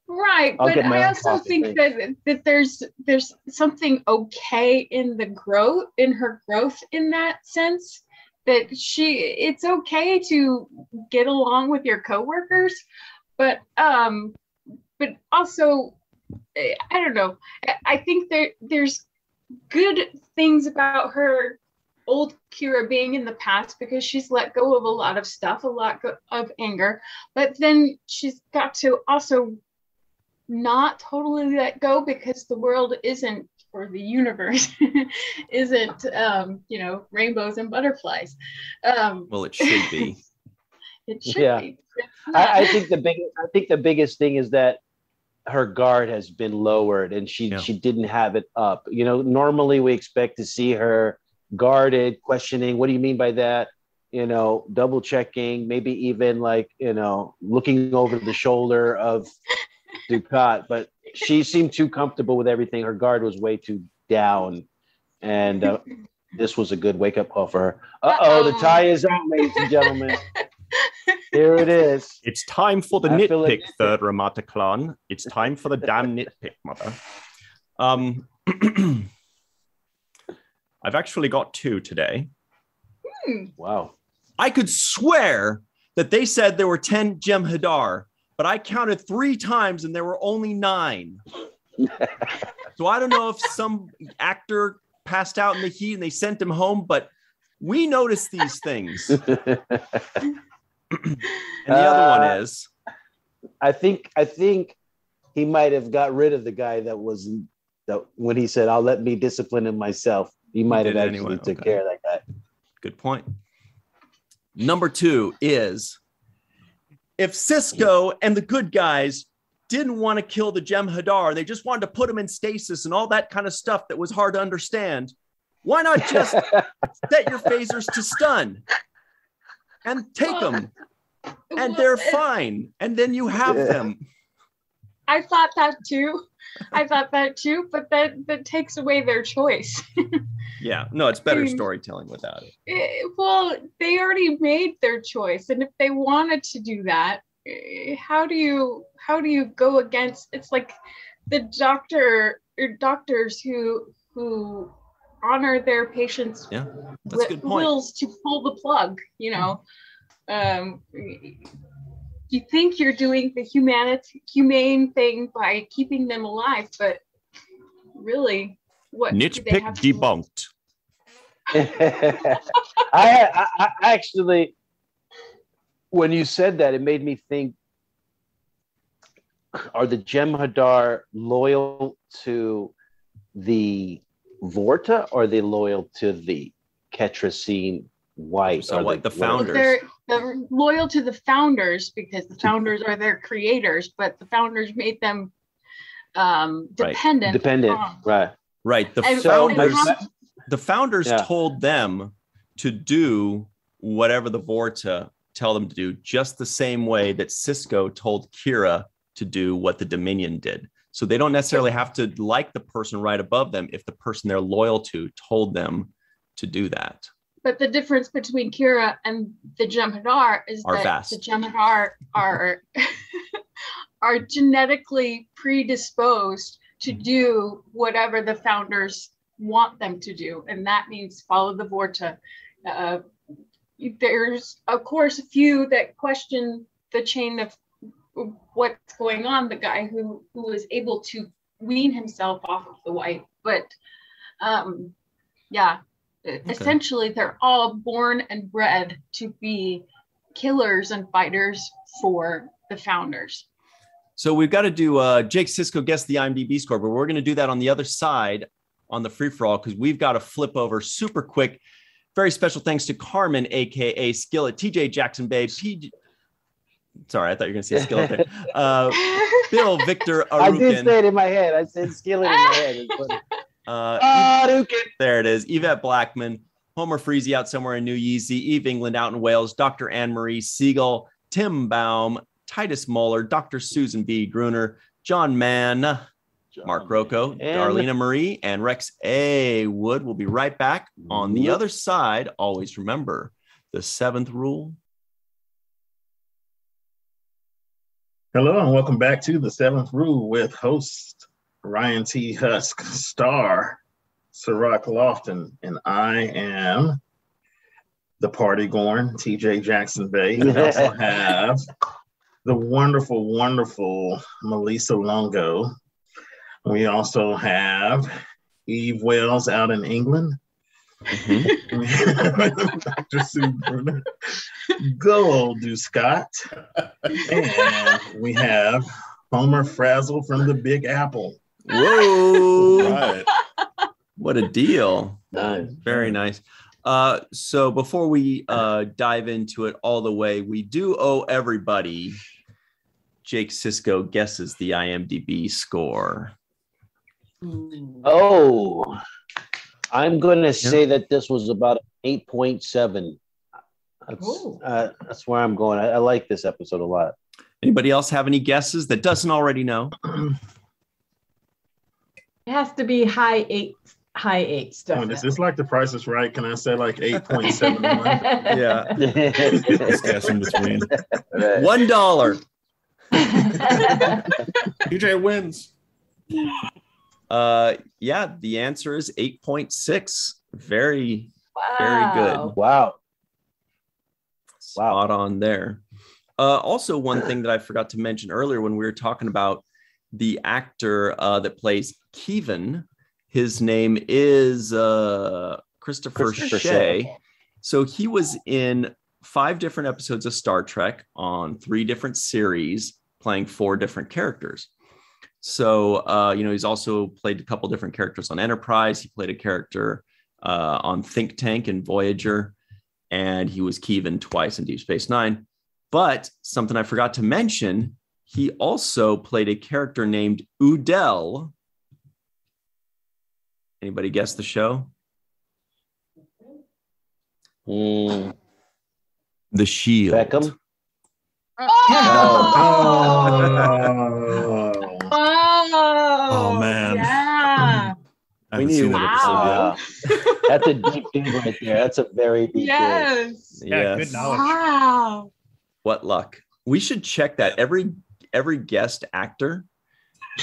Right, but I also think that there's something okay in her growth in that sense. That it's okay to get along with your coworkers, but also, I don't know. I think there's good things about her old Kira being in the past because she's let go of a lot of stuff, a lot of anger, but then she's got to also not totally let go because the world isn't, or the universe isn't, rainbows and butterflies. Well, it should be. It should be. I think the biggest thing is that her guard has been lowered and she didn't have it up. You know, normally we expect to see her guarded, questioning, what do you mean by that? You know, double checking, maybe even like, you know, looking over the shoulder of Ducat, but she seemed too comfortable with everything. Her guard was way too down, and this was a good wake-up call for her. The tie is out, ladies and gentlemen. Here it is. It's time for the nitpick, third Ramata clan. It's time for the damn nitpick, mother. I've actually got 2 today. Wow. I could swear that they said there were 10 Jem'Hadar, but I counted 3 times and there were only 9. So I don't know if some actor passed out in the heat and they sent him home, but we noticed these things. And the other one is, I think he might have got rid of the guy that when he said, "I'll let me discipline him myself." He might have actually took care of that guy. Good point. Number 2 is, if Sisko and the good guys didn't want to kill the Jem'Hadar, they just wanted to put them in stasis and all that kind of stuff that was hard to understand, why not just set your phasers to stun and take them? And they're fine. And then you have them. I thought that too, but that takes away their choice. Yeah, no, it's better storytelling without it. Well, they already made their choice, and if they wanted to do that, how do you go against? It's like the doctors who honor their patients' that's a good point. wills to pull the plug. You know, you think you're doing the humane thing by keeping them alive, but really, what nitpick debunked. I actually, when you said that, it made me think, are the Jem'Hadar loyal to the Vorta, or are they loyal to the Ketracine White? So what, the founders? They're loyal to the founders because the founders are their creators, but the founders made them dependent. Right. The founders told them to do whatever the Vorta tell them to do, just the same way that Sisko told Kira to do what the Dominion did. So they don't necessarily have to like the person right above them if the person they're loyal to told them to do that. But the difference between Kira and the Jem'Hadar is that vast. The Jem'Hadar are genetically predisposed to do whatever the founders want them to do, and that means follow the Vorta. There's, of course, a few that question the chain of what's going on, the guy who was able to wean himself off of the white. But essentially they're all born and bred to be killers and fighters for the founders. So we've got to do Jake Sisko guess the IMDb score, but we're going to do that on the other side on the free-for-all, because we've got to flip over super quick. Very special thanks to Carmen, aka Skillet, TJ Jackson-Bey, sorry, I thought you were going to say Skillet there. Bill, Victor, Arucan. I did say it in my head. I said Skillet in my head. Arucan. There it is. Yvette Blackmon, Homer Freezy out somewhere in New Yeezy, Eve England out in Wales, Dr. Anne-Marie Segal, Tim Baum, Titus Mohler, Dr. Susan B. Gruner, John Mann, Mark Rocco, Darlena Marie, and Rex A. Wood. We'll be right back on the other side. Always remember the 7th rule. Hello, and welcome back to the 7th rule with host Ryan T. Husk, star Cirroc Lofton, and I am the party-going TJ Jackson-Bey. We also have the wonderful, wonderful Melissa Longo. We also have Eve Wells out in England. Dr. Sue Gruner. Go do Scott. And we have Homer Frizzell from the Big Apple. Whoa! Right. What a deal! Nice. Very nice. So before we dive into it all the way, we do owe everybody Jake Sisko guesses the IMDb score. Oh, I'm going to say that this was about 8.7. That's where I'm going. I like this episode a lot. Anybody else have any guesses that doesn't already know? It has to be high eights. Is this like The Price is Right? Can I say like 8.7? Yeah. Let's guess in between. $1. DJ wins. Yeah, the answer is 8.6. Very good. Wow. Spot on there. Also, one thing that I forgot to mention earlier when we were talking about the actor that plays Kevin, his name is Christopher Shea. So he was in 5 different episodes of Star Trek on 3 different series, playing 4 different characters. So, he's also played a couple different characters on Enterprise. He played a character on Think Tank and Voyager, and he was Kevin twice in Deep Space Nine. But something I forgot to mention, he also played a character named Udell. Anybody guess the show? The Shield. Beckham. Oh man. Yeah. I haven't seen that episode yet. That's a deep dig right there. That's a very deep dig. Yes. Yeah, good knowledge. Wow. What luck. We should check that. Every guest actor,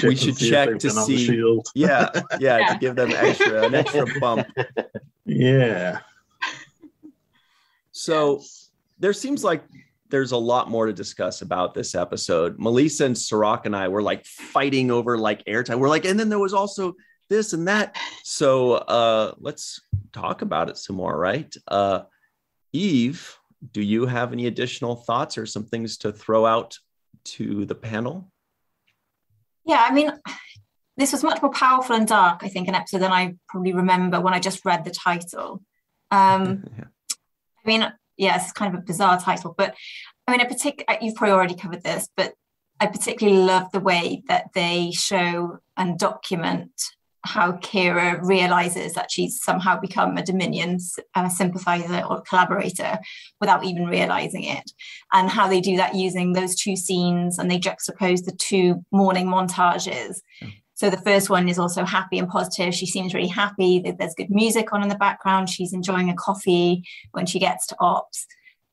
we should check to see. Yeah, to give them an extra bump. Yeah. So there seems like there's a lot more to discuss about this episode. Malissa and Cirroc and I were like fighting over like airtime. We're like, and then there was also this and that. So let's talk about it some more, right? Eve, do you have any additional thoughts or some things to throw out to the panel? Yeah, I mean, this was much more powerful and dark, I think, an episode than I probably remember when I just read the title. I mean, yeah, it's kind of a bizarre title, but I mean, you've probably already covered this, but I particularly love the way that they show and document how Kira realizes that she's somehow become a Dominion sympathizer or collaborator without even realizing it, and how they do that using those 2 scenes, and they juxtapose the 2 morning montages. So the first one is also happy and positive. She seems really happy. There's good music on in the background. She's enjoying a coffee when she gets to ops.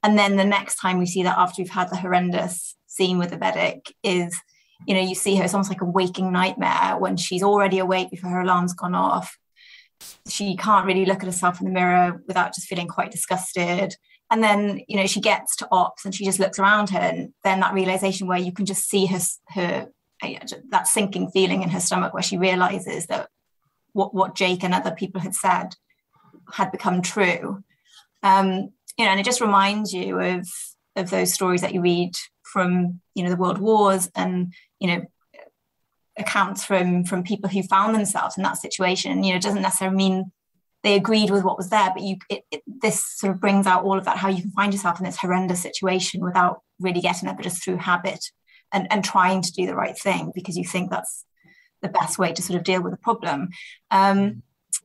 And then the next time we see that, after we've had the horrendous scene with the medic, is you know, you see her, it's almost like a waking nightmare when she's already awake before her alarm's gone off. She can't really look at herself in the mirror without just feeling quite disgusted. And then, you know, she gets to ops and she just looks around her, and then that realization where you can just see her that sinking feeling in her stomach, where she realizes that what Jake and other people had said had become true. You know, and it just reminds you of those stories that you read from, you know, the world wars, and, you know, accounts from people who found themselves in that situation. You know, it doesn't necessarily mean they agreed with what was there, but this sort of brings out all of that, how you can find yourself in this horrendous situation without really getting there, but just through habit and trying to do the right thing because you think that's the best way to sort of deal with the problem.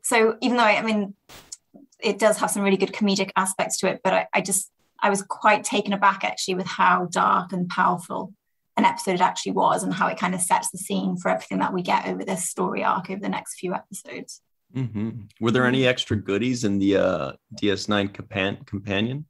So even though, I mean, it does have some really good comedic aspects to it, but I was quite taken aback actually with how dark and powerful an episode it actually was, and how it kind of sets the scene for everything that we get over this story arc over the next few episodes. Mm-hmm. Were there any extra goodies in the DS9 companion?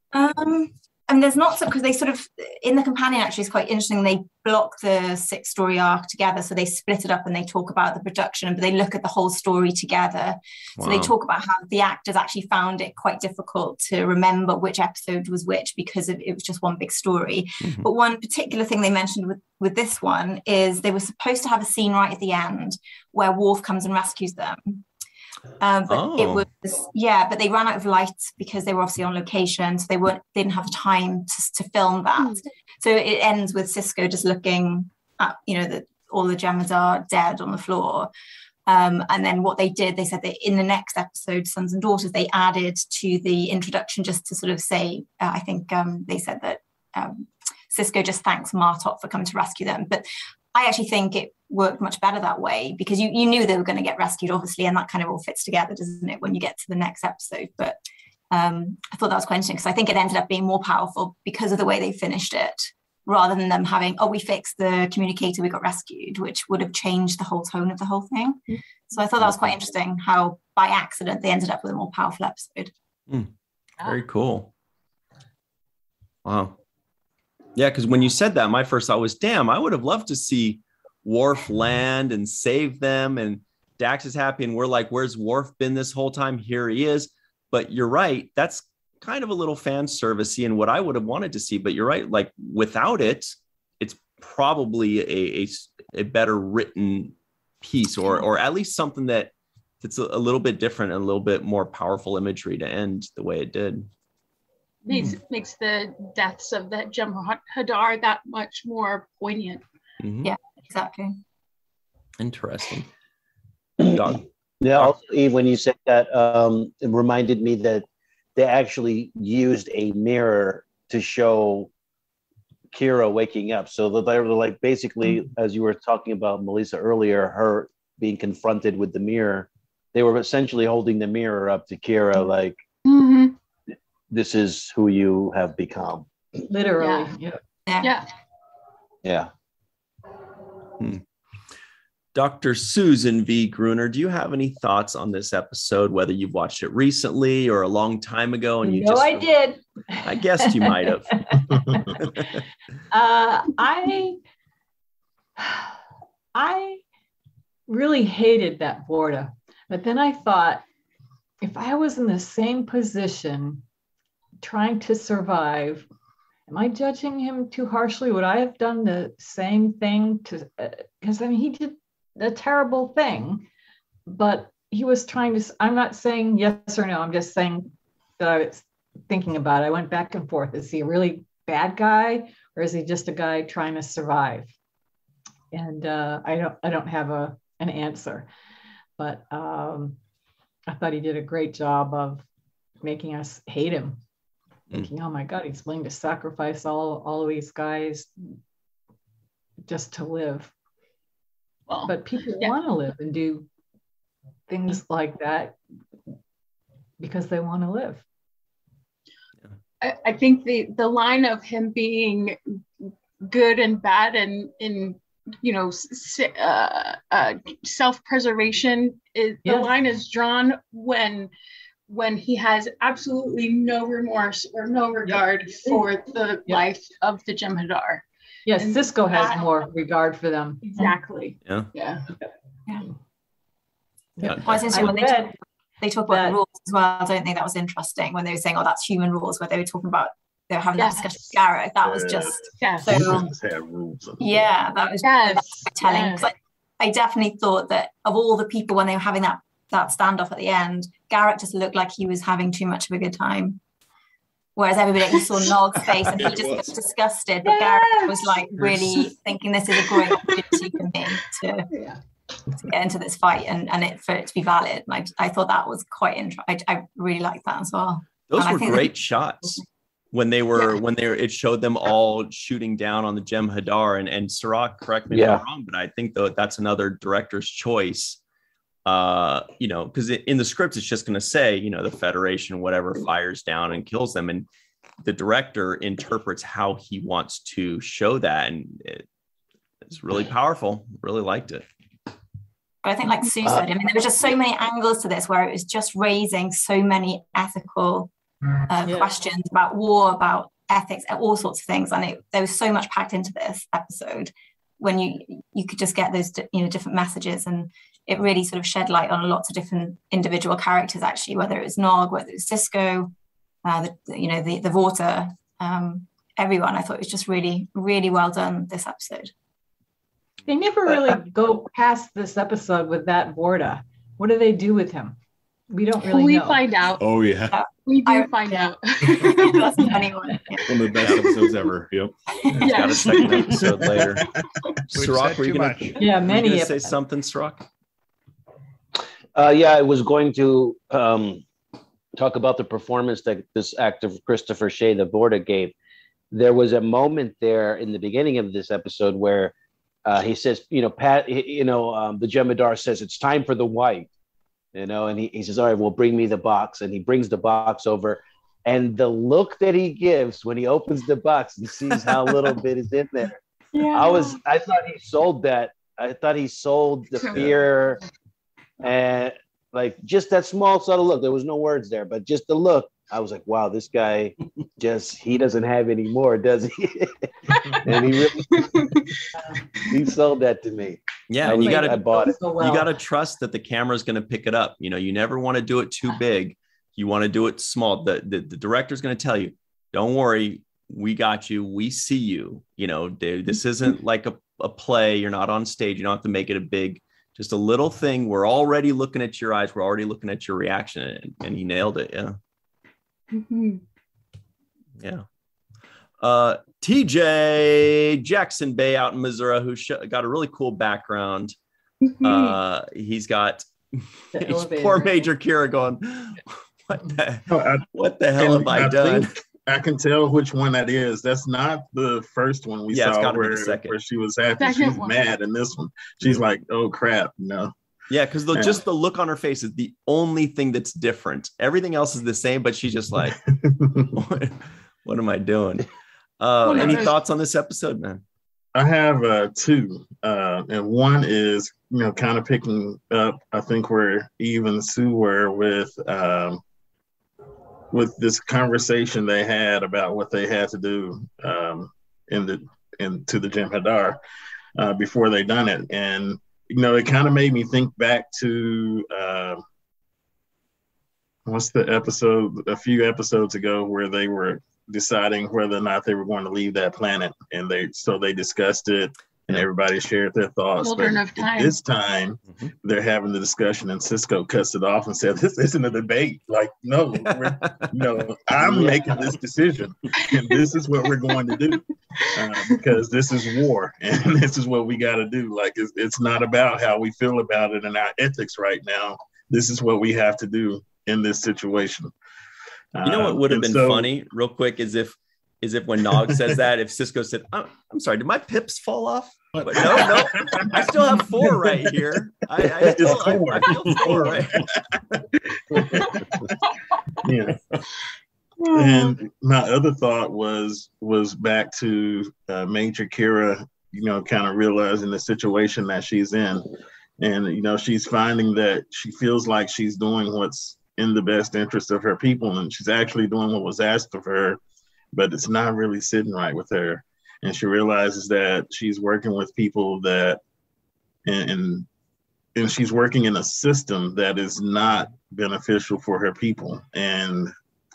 I mean, there's not, because they sort of, in the companion actually is quite interesting. They block the 6-story arc together. So they split it up and they talk about the production, but they look at the whole story together. Wow. So they talk about how the actors actually found it quite difficult to remember which episode was which because it was just one big story. Mm-hmm. But one particular thing they mentioned with this one is they were supposed to have a scene right at the end where Worf comes and rescues them. But it was, but they ran out of light because they were obviously on location, so they didn't have time to film that. So it ends with Sisko just looking at, you know, all the Jem'Hadar dead on the floor. And then what they did, they said that in the next episode, Sons and Daughters, they added to the introduction just to sort of say, I think they said that Sisko just thanks Martok for coming to rescue them. But I actually think it worked much better that way because you knew they were going to get rescued, obviously, and that kind of all fits together, doesn't it, when you get to the next episode? But I thought that was quite interesting because I think it ended up being more powerful because of the way they finished it, rather than them having, we fixed the communicator, we got rescued, which would have changed the whole tone of the whole thing. Mm. So I thought that was quite interesting how by accident they ended up with a more powerful episode. Very cool. Wow. Yeah, because when you said that, my first thought was, damn, I would have loved to see Worf land and save them. And Dax is happy. And we're like, where's Worf been this whole time? Here he is. But you're right. That's kind of a little fan servicey and what I would have wanted to see. But you're right. Like without it, it's probably a better written piece or at least something that's a little bit different and a little bit more powerful imagery to end the way it did. Makes the deaths of that Jem'Hadar that much more poignant. Mm-hmm. Yeah, exactly. Interesting. Yeah, also, Eve, when you said that, it reminded me that they actually used a mirror to show Kira waking up. So they were like, basically, as you were talking about Malissa earlier, her being confronted with the mirror, they were essentially holding the mirror up to Kira, like, this is who you have become. Literally. Yeah. Dr. Susan V. Gruner, do you have any thoughts on this episode, whether you've watched it recently or a long time ago? And I did. I guessed you might have. I really hated that Borda, but then I thought, if I was in the same position trying to survive, am I judging him too harshly? Would I have done the same thing? Because I mean, he did a terrible thing, but he was trying to, I'm not saying yes or no, I'm just saying that I was thinking about it. I went back and forth. Is he a really bad guy or is he just a guy trying to survive? And I don't have an answer, but I thought he did a great job of making us hate him. Thinking, oh my God, he's willing to sacrifice all of these guys just to live. Well, but people want to live and do things like that because they want to live. I think the line of him being good and bad and in self-preservation is the line is drawn when he has absolutely no remorse or no regard for the life of the Jem'Hadar. Yes, Sisko has more regard for them. Exactly. Yeah. Yeah. Well, it's interesting when they talk about the rules as well, don't they? That was interesting when they were saying, "Oh, that's human rules," where they were talking about they were having that discussion with Garrett. That was just so. Humans have rules. Yeah, that was telling. Because I definitely thought that of all the people when they were having that standoff at the end, Garrett just looked like he was having too much of a good time. Whereas everybody else saw Nog's face and he just looked disgusted. But Garrett was like really thinking this is a great opportunity for me to get into this fight and for it to be valid. And I thought that was quite interesting. I really liked that as well. Those were great shots when it showed them all shooting down on the Jem'Hadar and Cirroc, correct me if I'm wrong, but I think that's another director's choice. Because in the script it's just going to say, the Federation, whatever, fires down and kills them, and the director interprets how he wants to show that, and it's really powerful. Really liked it. But I think, like Sue said, I mean, there were just so many angles to this where it was just raising so many ethical questions about war, about ethics, all sorts of things, and there was so much packed into this episode. When you could just get those different messages, and it really sort of shed light on lots of different individual characters, actually, whether it was Nog, whether it was Sisko, the Vorta, everyone. I thought it was just really, really well done, this episode. They never really go past this episode with that Vorta. What do they do with him? We don't really know. We find out. Oh, yeah. We do find out. That's funny one. One of the best episodes ever. Yep. Got a second episode later. Cirroc, were you going to say something, Cirroc? I was going to talk about the performance that this actor Christopher Shea, the Vorta, gave. There was a moment there in the beginning of this episode where he says, the Jem'Hadar says it's time for the white, and he says, all right, well, bring me the box, and he brings the box over, and the look that he gives when he opens the box and sees how little bit is in there. Yeah. I thought he sold that. I thought he sold the fear. And like just that small subtle look, there was no words there, but just the look, I was like, wow, this guy he doesn't have any more, does he? And he sold that to me. Yeah, and I bought it. You got to trust that the camera's going to pick it up. You never want to do it too big. You want to do it small. The director's going to tell you, don't worry, we got you. We see you. Dude, this isn't like a play. You're not on stage. You don't have to make it a big. Just a little thing. We're already looking at your eyes. We're already looking at your reaction, and he nailed it. Yeah. Mm-hmm. Yeah. TJ Jackson-Bey out in Missouri, who got a really cool background. Mm-hmm. He's got poor Major Kira going, what the hell have I done? I can tell which one that is. That's not the first one we saw where she was happy. She's mad in this one. She's like, oh crap, no. Yeah, because just the look on her face is the only thing that's different. Everything else is the same, but she's just like, what am I doing? Any thoughts on this episode, man? I have two. And one is, kind of picking up, I think, where Eve and Sue were with this conversation they had about what they had to do to the Jem'Hadar before they done it. And, it kind of made me think back to what's the episode, a few episodes ago, where they were deciding whether or not they were going to leave that planet. And they discussed it and everybody shared their thoughts. But this time they're having the discussion and Sisko cuts it off and said, this isn't a debate. Like, no, I'm making this decision and this is what we're going to do because this is war and this is what we got to do. Like, it's not about how we feel about it and our ethics right now. This is what we have to do in this situation. What would have been funny real quick is if when Nog says that, if Sisko said, I'm sorry, did my pips fall off? But no, I still have 4 right here. I feel 4 right. Yeah. And my other thought was back to Major Kira, kind of realizing the situation that she's in. And, she's finding that she feels like she's doing what's in the best interest of her people. And she's actually doing what was asked of her, but it's not really sitting right with her. and she realizes that she's working with people that, and she's working in a system that is not beneficial for her people. And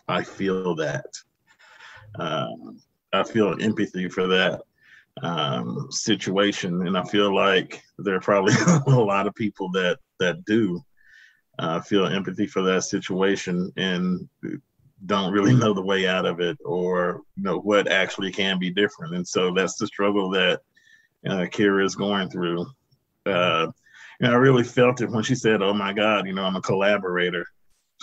I feel that. I feel empathy for that situation, and I feel like there are probably a lot of people that do feel empathy for that situation and don't really know the way out of it, or what actually can be different. And so that's the struggle that Kira is going through. And I really felt it when she said, "Oh my God, I'm a collaborator."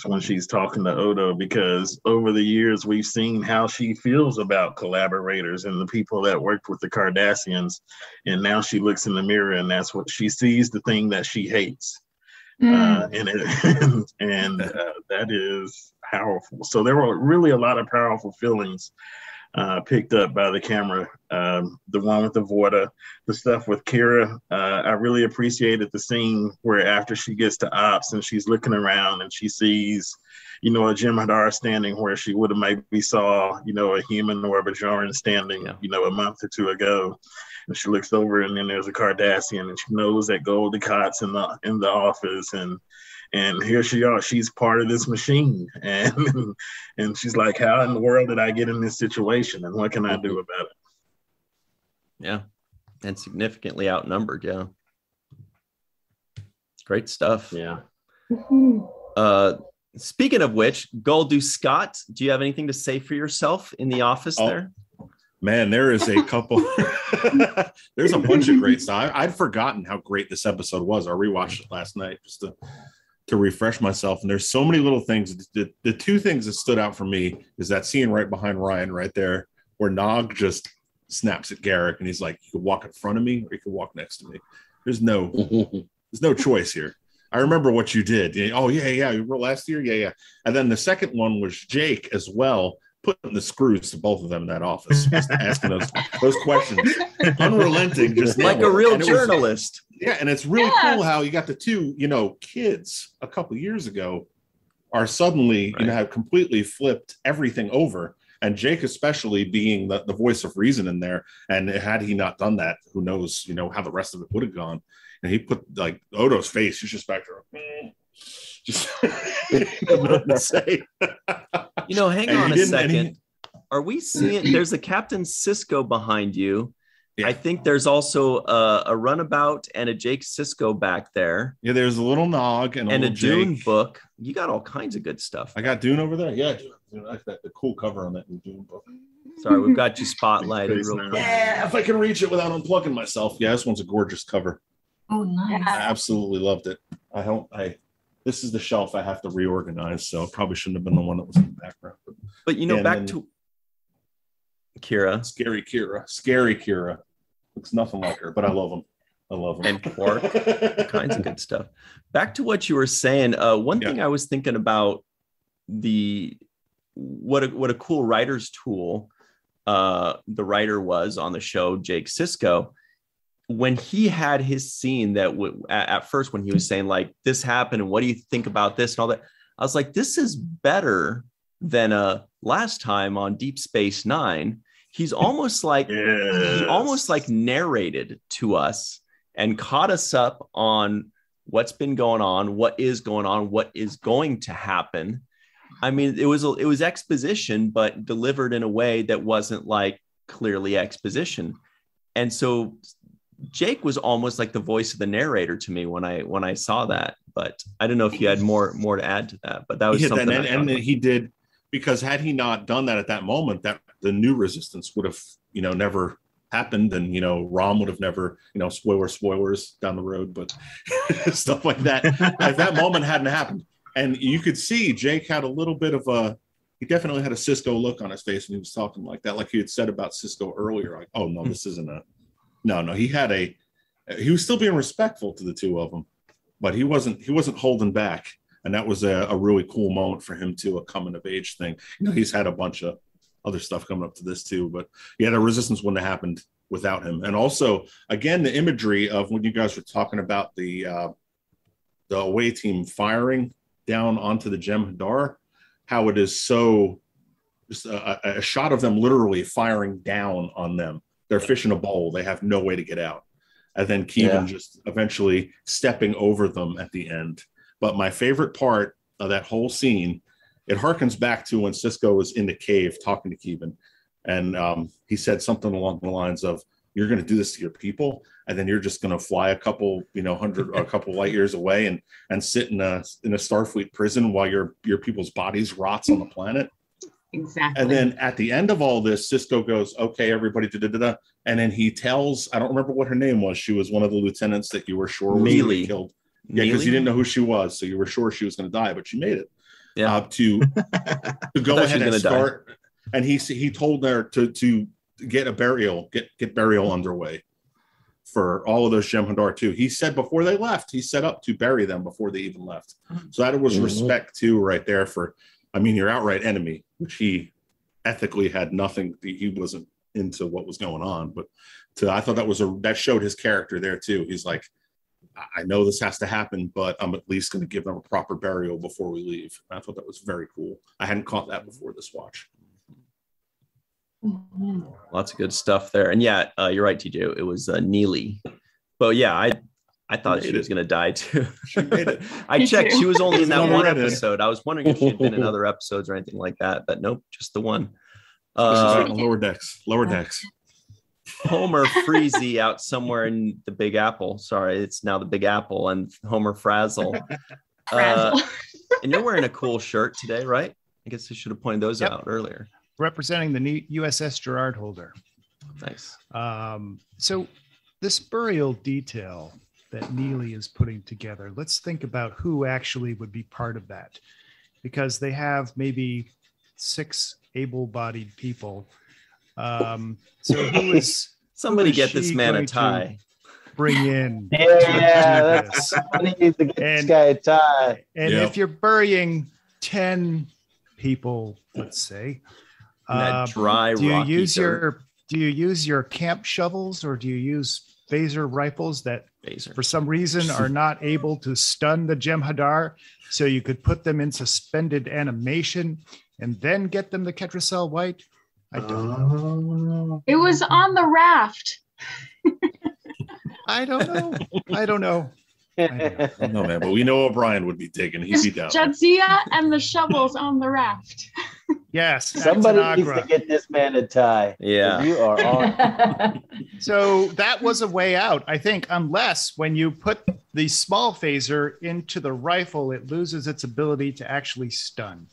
When she's talking to Odo, because over the years we've seen how she feels about collaborators and the people that worked with the Cardassians, and now she looks in the mirror and that's what she sees, the thing that she hates. And that is powerful. So there were really a lot of powerful feelings picked up by the camera. The one with the Vorta, the stuff with Kira. I really appreciated the scene where after she gets to Ops and she's looking around and she sees, a Jem'Hadar standing where she would have maybe saw, a human or a Bajoran standing, a month or two ago. And she looks over and then there's a Cardassian and she knows that Goldicot's in the office, and here she's part of this machine. And she's like, how in the world did I get in this situation? And what can I do about it? Yeah. And significantly outnumbered. Yeah. Great stuff. Yeah. Speaking of which, Goldu Scott, do you have anything to say for yourself in the office there? Man, there is a couple. There's a bunch of great stuff. I'd forgotten how great this episode was. I rewatched it last night just to refresh myself. And there's so many little things. The two things that stood out for me is that scene right behind Ryan right there where Nog just snaps at Garrick and he's like, you can walk in front of me or you can walk next to me. There's no choice here. I remember what you did. Oh, yeah. You were last year? Yeah. And then the second one was Jake as well, putting the screws to both of them in that office, just asking those questions. Unrelenting, just like a real journalist. And it's really cool how you got the two, kids a couple of years ago are suddenly, have completely flipped everything over. And Jake especially being the voice of reason in there. And had he not done that, who knows, how the rest of it would have gone. And he put like Odo's face, he's just back there. Just nothing to say. Hang on a second. Are we seeing there's a Captain Sisko behind you? Yeah. I think there's also a runabout and a Jake Sisko back there. Yeah, there's a little Nog and a Dune book. You got all kinds of good stuff. I got Dune over there. Yeah, Dune. I like that, the cool cover on that Dune book. Sorry, we've got you spotlighted real quick. Yeah, if I can reach it without unplugging myself. Yeah, this one's a gorgeous cover. Oh, nice. I absolutely loved it. This is the shelf I have to reorganize, so it probably shouldn't have been the one that was in the background. But back to Kira. Scary Kira. Looks nothing like her, but I love him. And Quark. All kinds of good stuff. Back to what you were saying. One thing I was thinking about what a cool writer's tool the writer was on the show, Jake Sisko. When he had his scene that at first when he was saying like this happened and what do you think about this and all that, I was like, this is better than last time on Deep Space Nine. He's almost like he almost like narrated to us and caught us up on what's been going on, what is going on, what is going to happen. I mean, it was exposition, but delivered in a way that wasn't like clearly exposition. And so Jake was almost like the voice of the narrator to me when I saw that, but I don't know if you had more to add to that, but that was something. And he did, because had he not done that at that moment, that the new resistance would have, never happened. And, Rom would have never, spoilers down the road, but stuff like that. If that moment hadn't happened, and you could see Jake had a little bit of he definitely had a Sisko look on his face when he was talking like that, like he had said about Sisko earlier, like, oh no, this isn't No, he was still being respectful to the two of them, but he wasn't holding back. And that was a really cool moment for him too, a coming of age thing. He's had a bunch of other stuff coming up to this too, but yeah, the resistance wouldn't have happened without him. And also, again, the imagery of when you guys were talking about the away team firing down onto the Jem'Hadar, how it is so just a shot of them literally firing down on them. they're fish in a bowl. They have no way to get out. And then Keevan just eventually stepping over them at the end. But my favorite part of that whole scene, it harkens back to when Sisko was in the cave talking to Keevan. And he said something along the lines of, you're going to do this to your people, and then you're just going to fly a couple, hundred or a couple light years away and sit in a Starfleet prison while your people's bodies rots on the planet. Exactly. And then at the end of all this, Sisko goes, okay, everybody, da-da-da-da. And then he tells, I don't remember what her name was. She was one of the lieutenants that you were sure was going to be killed. Yeah, because you didn't know who she was. So you were sure she was going to die, but she made it. Yeah. To go ahead and start. Die. And he told her to get a burial, get burial underway for all of those Jem'Hadar too. He said before they left, he set up to bury them before they even left. So that was respect too, right there for, your outright enemy, which he ethically had nothing. He wasn't into what was going on, but I thought that showed his character there too. He's like, I know this has to happen, but I'm at least going to give them a proper burial before we leave. And I thought that was very cool. I hadn't caught that before this watch. Lots of good stuff there. And yeah, you're right, TJ. It was Neely. But yeah, I thought she was going to die too. She made it. I checked. She was only in that one episode. I was wondering if she had been in other episodes or anything like that. But nope, just the one. Lower decks. Homer Freezy out somewhere in the Big Apple. Sorry, it's now the Big Apple, and Homer Frizzell. And you're wearing a cool shirt today, right? I guess I should have pointed those out earlier. Representing the USS Gerard Holder. Nice. So this burial detail that Neely is putting together, let's think about who actually would be part of that, because they have maybe 6 able-bodied people. So who is somebody get this man a tie? Bring in. That's funny to get this guy a tie. And if you're burying 10 people, let's say, dry, do you use your camp shovels, or do you use phaser rifles that for some reason are not able to stun the Jem'Hadar, so you could put them in suspended animation and then get them to Ketracel White? I don't know. It was on the raft. I don't know. I don't know, man, but we know O'Brien would be digging. He'd be down. Jadzia and the shovels on the raft. Yes. Somebody needs to get this man a tie. Yeah. You are on. So that was a way out, I think, unless when you put the small phaser into the rifle, it loses its ability to actually stun.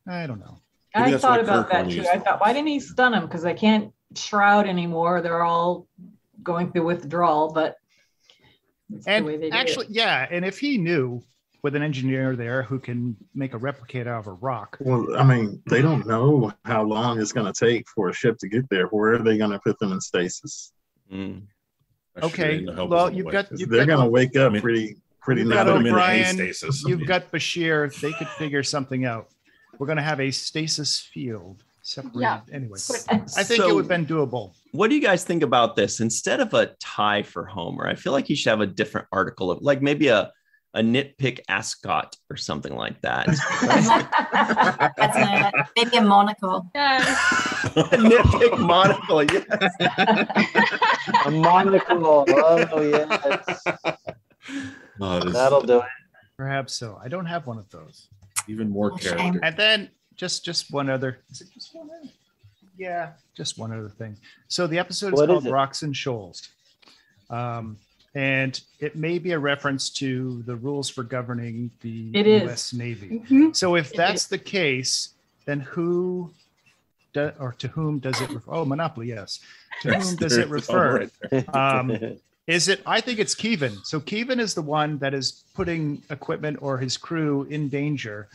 I don't know. I thought about that too. I thought, why didn't he stun him? Because I can't shroud anymore. They're all going through withdrawal, but and the way they actually, and if he knew with an engineer there who can make a replicator out of a rock. Well, they don't know how long it's going to take for a ship to get there. Where are they going to put them in stasis? Okay, well, they're going to wake up pretty. You've got O'Brien, you've got Bashir. They could figure something out. We're going to have a stasis field separated. Yeah. Anyway, I think it would have been doable. What do you guys think about this? Instead of a tie for Homer, I feel like he should have a different article of, like, maybe a nitpick ascot or something like that. That's maybe a monocle. Yes. A nitpick monocle, yes. A monocle. Oh, yes. That'll do it. Perhaps so. I don't have one of those. Even more character. And then just one other. Is it just one other? Yeah, just one other thing. So the episode is called Rocks and Shoals. And it may be a reference to the rules for governing the U.S. Navy. Mm-hmm. So if that's the case, then to whom does it refer? Oh, Monopoly, yes. To whom does it refer? Is it? I think it's Keevan. So Keevan is the one that is putting equipment or his crew in danger,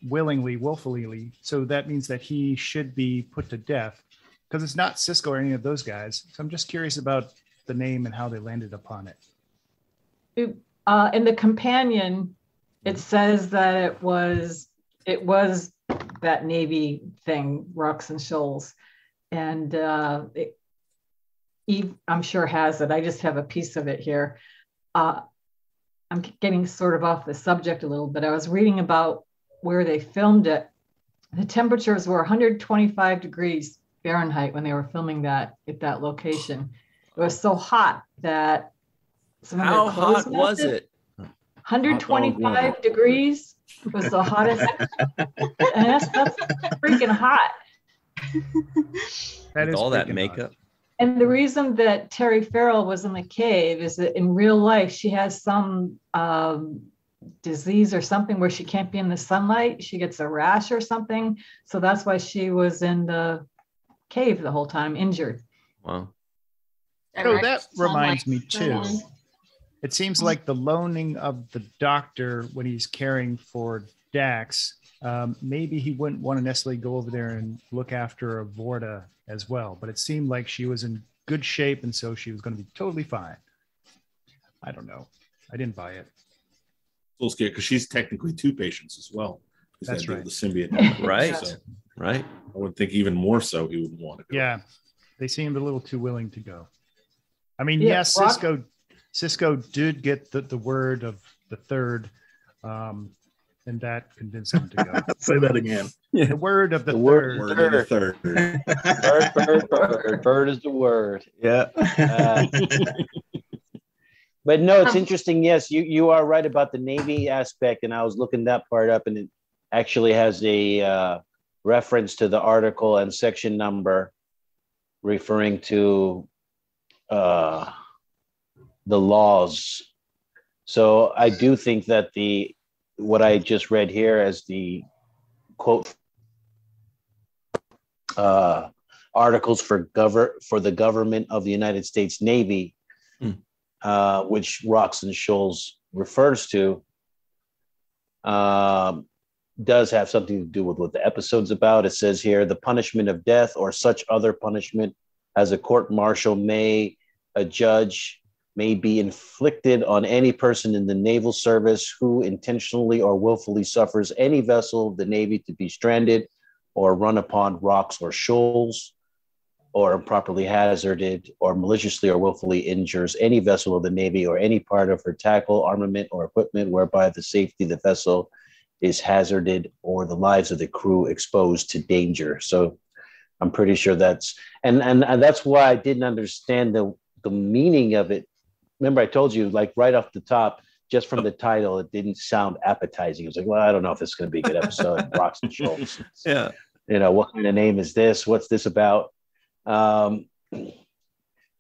willfully. So that means that he should be put to death, because it's not Sisko or any of those guys. So I'm just curious about the name and how they landed upon it. In the companion, it says that it was that Navy thing, Rocks and Shoals, and Eve, I'm sure, has it. I just have a piece of it here. I'm getting sort of off the subject a little bit. I was reading about where they filmed it, the temperatures were 125 degrees Fahrenheit when they were filming that at that location. It was so hot that how hot was it? 125 degrees was the hottest. And that's freaking hot. That is all that makeup. Hot. And the reason that Terry Farrell was in the cave is that in real life, she has some disease or something where she can't be in the sunlight. She gets a rash or something. So that's why she was in the cave the whole time, injured. Wow. So that reminds me too. It seems like the loaning of the doctor when he's caring for Dax, maybe he wouldn't want to necessarily go over there and look after a Vorta as well. But it seemed like she was in good shape, and so she was going to be totally fine. I don't know. I didn't buy it. A little scared because she's technically two patients as well. That's right. The symbiote, right? So right. I would think even more so he would want to go. Yeah, they seemed a little too willing to go. I mean, Yeah, yes, Sisko did get the word of the third, and that convinced him to go. Say that again. The word of the third. Word of the third. Bird is the word. Yeah. But no, it's interesting. Yes, you are right about the Navy aspect, and I was looking that part up, and it actually has a reference to the article and section number referring to the laws. So I do think that what I just read here as the quote articles for the government of the United States Navy, which Rocks and Shoals refers to, does have something to do with what the episode's about. It says here, the punishment of death or such other punishment as a court-martial a judge may be inflicted on any person in the naval service who intentionally or willfully suffers any vessel of the Navy to be stranded or run upon rocks or shoals, or improperly hazarded or maliciously or willfully injures any vessel of the Navy or any part of her tackle, armament, or equipment whereby the safety of the vessel is hazarded or the lives of the crew exposed to danger. So I'm pretty sure that's, and that's why I didn't understand the meaning of it. Remember I told you, like right off the top, just from the title, it didn't sound appetizing. It was like, well, I don't know if this is going to be a good episode. Rocks and Shoals. Yeah. You know, what kind of name is this? What's this about? Turned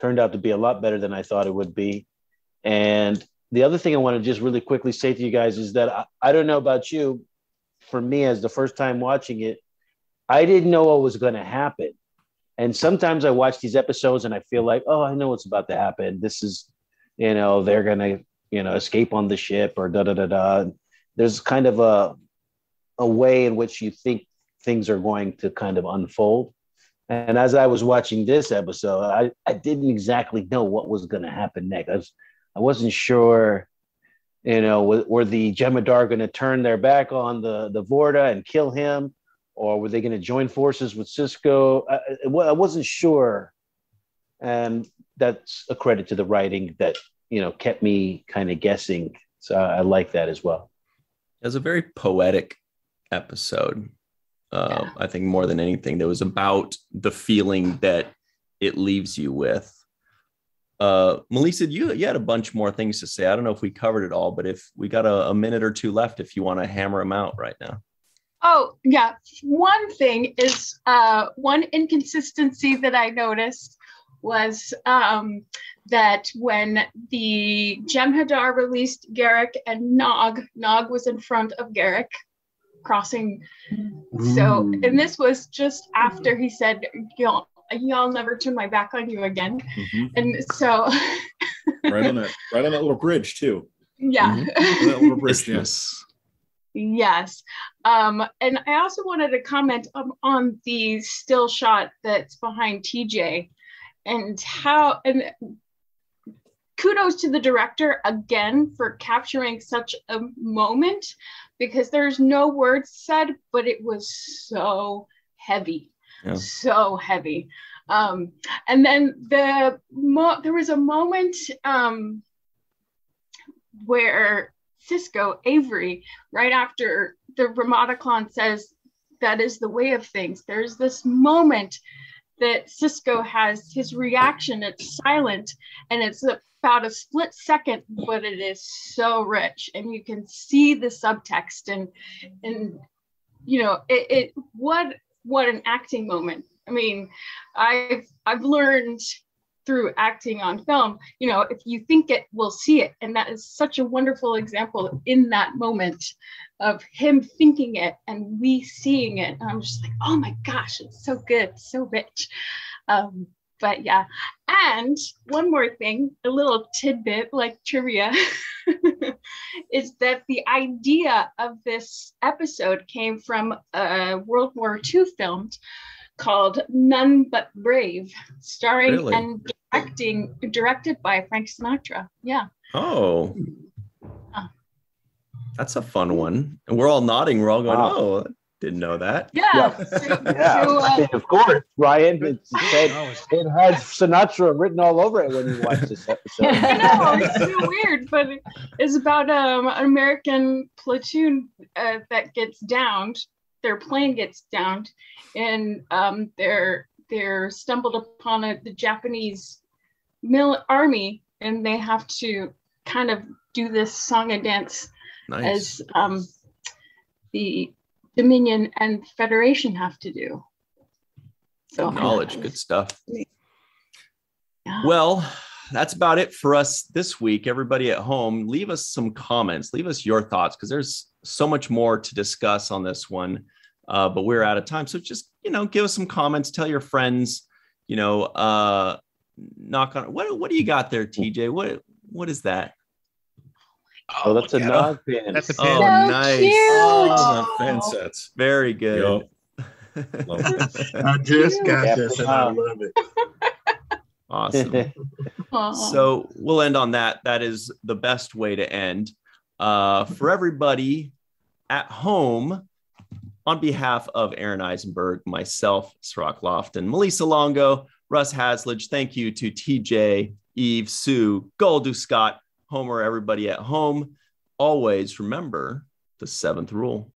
out to be a lot better than I thought it would be. And the other thing I want to just really quickly say to you guys is that I don't know about you. For me, as the first time watching it, I didn't know what was going to happen. And sometimes I watch these episodes and I feel like, oh, I know what's about to happen. This is, you know, they're going to, you know, escape on the ship or da-da-da-da. There's kind of a way in which you think things are going to kind of unfold. And as I was watching this episode, I didn't exactly know what was going to happen next. I wasn't sure, you know, were the Jem'Hadar going to turn their back on the Vorta and kill him? Or were they going to join forces with Sisko? I wasn't sure. And that's a credit to the writing that, you know, kept me kind of guessing. So I like that as well. It was a very poetic episode. I think more than anything, that was about the feeling that it leaves you with. Malissa, you had a bunch more things to say. I don't know if we covered it all, but if we got a minute or two left, if you want to hammer them out right now. Oh, yeah. One thing is one inconsistency that I noticed was that when the Jem'Hadar released Garrick and Nog was in front of Garrick crossing. So, and this was just after he said, y'all never turn my back on you again. Mm-hmm. And so right on that little bridge too. Yeah. Mm-hmm. That little bridge, yes. Yes. And I also wanted to comment on the still shot that's behind TJ and kudos to the director again for capturing such a moment, because there's no words said, but it was so heavy, so heavy. And then there was a moment where Sisko, Avery, right after the Ramataclon says, that is the way of things. There's this moment that Sisko has his reaction. It's silent, and it's about a split second, but it is so rich, and you can see the subtext, and you know, what an acting moment. I mean, I've learned through acting on film, you know, if you think it, we'll see it. And that is such a wonderful example in that moment of him thinking it and we seeing it. And I'm just like, oh my gosh, it's so good, so rich. But yeah, and one more thing, a little tidbit like trivia, is that the idea of this episode came from a World War II film called None But Brave, starring and directed by Frank Sinatra. Yeah. Oh, that's a fun one. And we're all nodding. We're all going, oh, didn't know that. Yeah. Of course, Ryan. It had Sinatra written all over it when you watched this episode. I know, it's so weird, but it's about an American platoon that gets downed. Their plane gets downed, and they're stumbled upon the Japanese army, and they have to kind of do this song and dance as the Dominion and Federation have to do. So knowledge, good stuff. Yeah. Well, that's about it for us this week. Everybody at home, leave us some comments. Leave us your thoughts, because there's so much more to discuss on this one, but we're out of time. So just, you know, give us some comments. Tell your friends, you know, knock on. What do you got there, TJ? What is that? Oh, that's a nog pin. That's a pin. Oh, so nice. Cute. Oh, fan sets. Very good. Yep. I just got this and I love it. Awesome. So we'll end on that. That is the best way to end. For everybody at home, on behalf of Aaron Eisenberg, myself, Cirroc Lofton, Melissa Longo, Russ Hasledge, thank you to TJ, Eve, Sue, Goldu Scott, Homer, everybody at home. Always remember the 7th rule.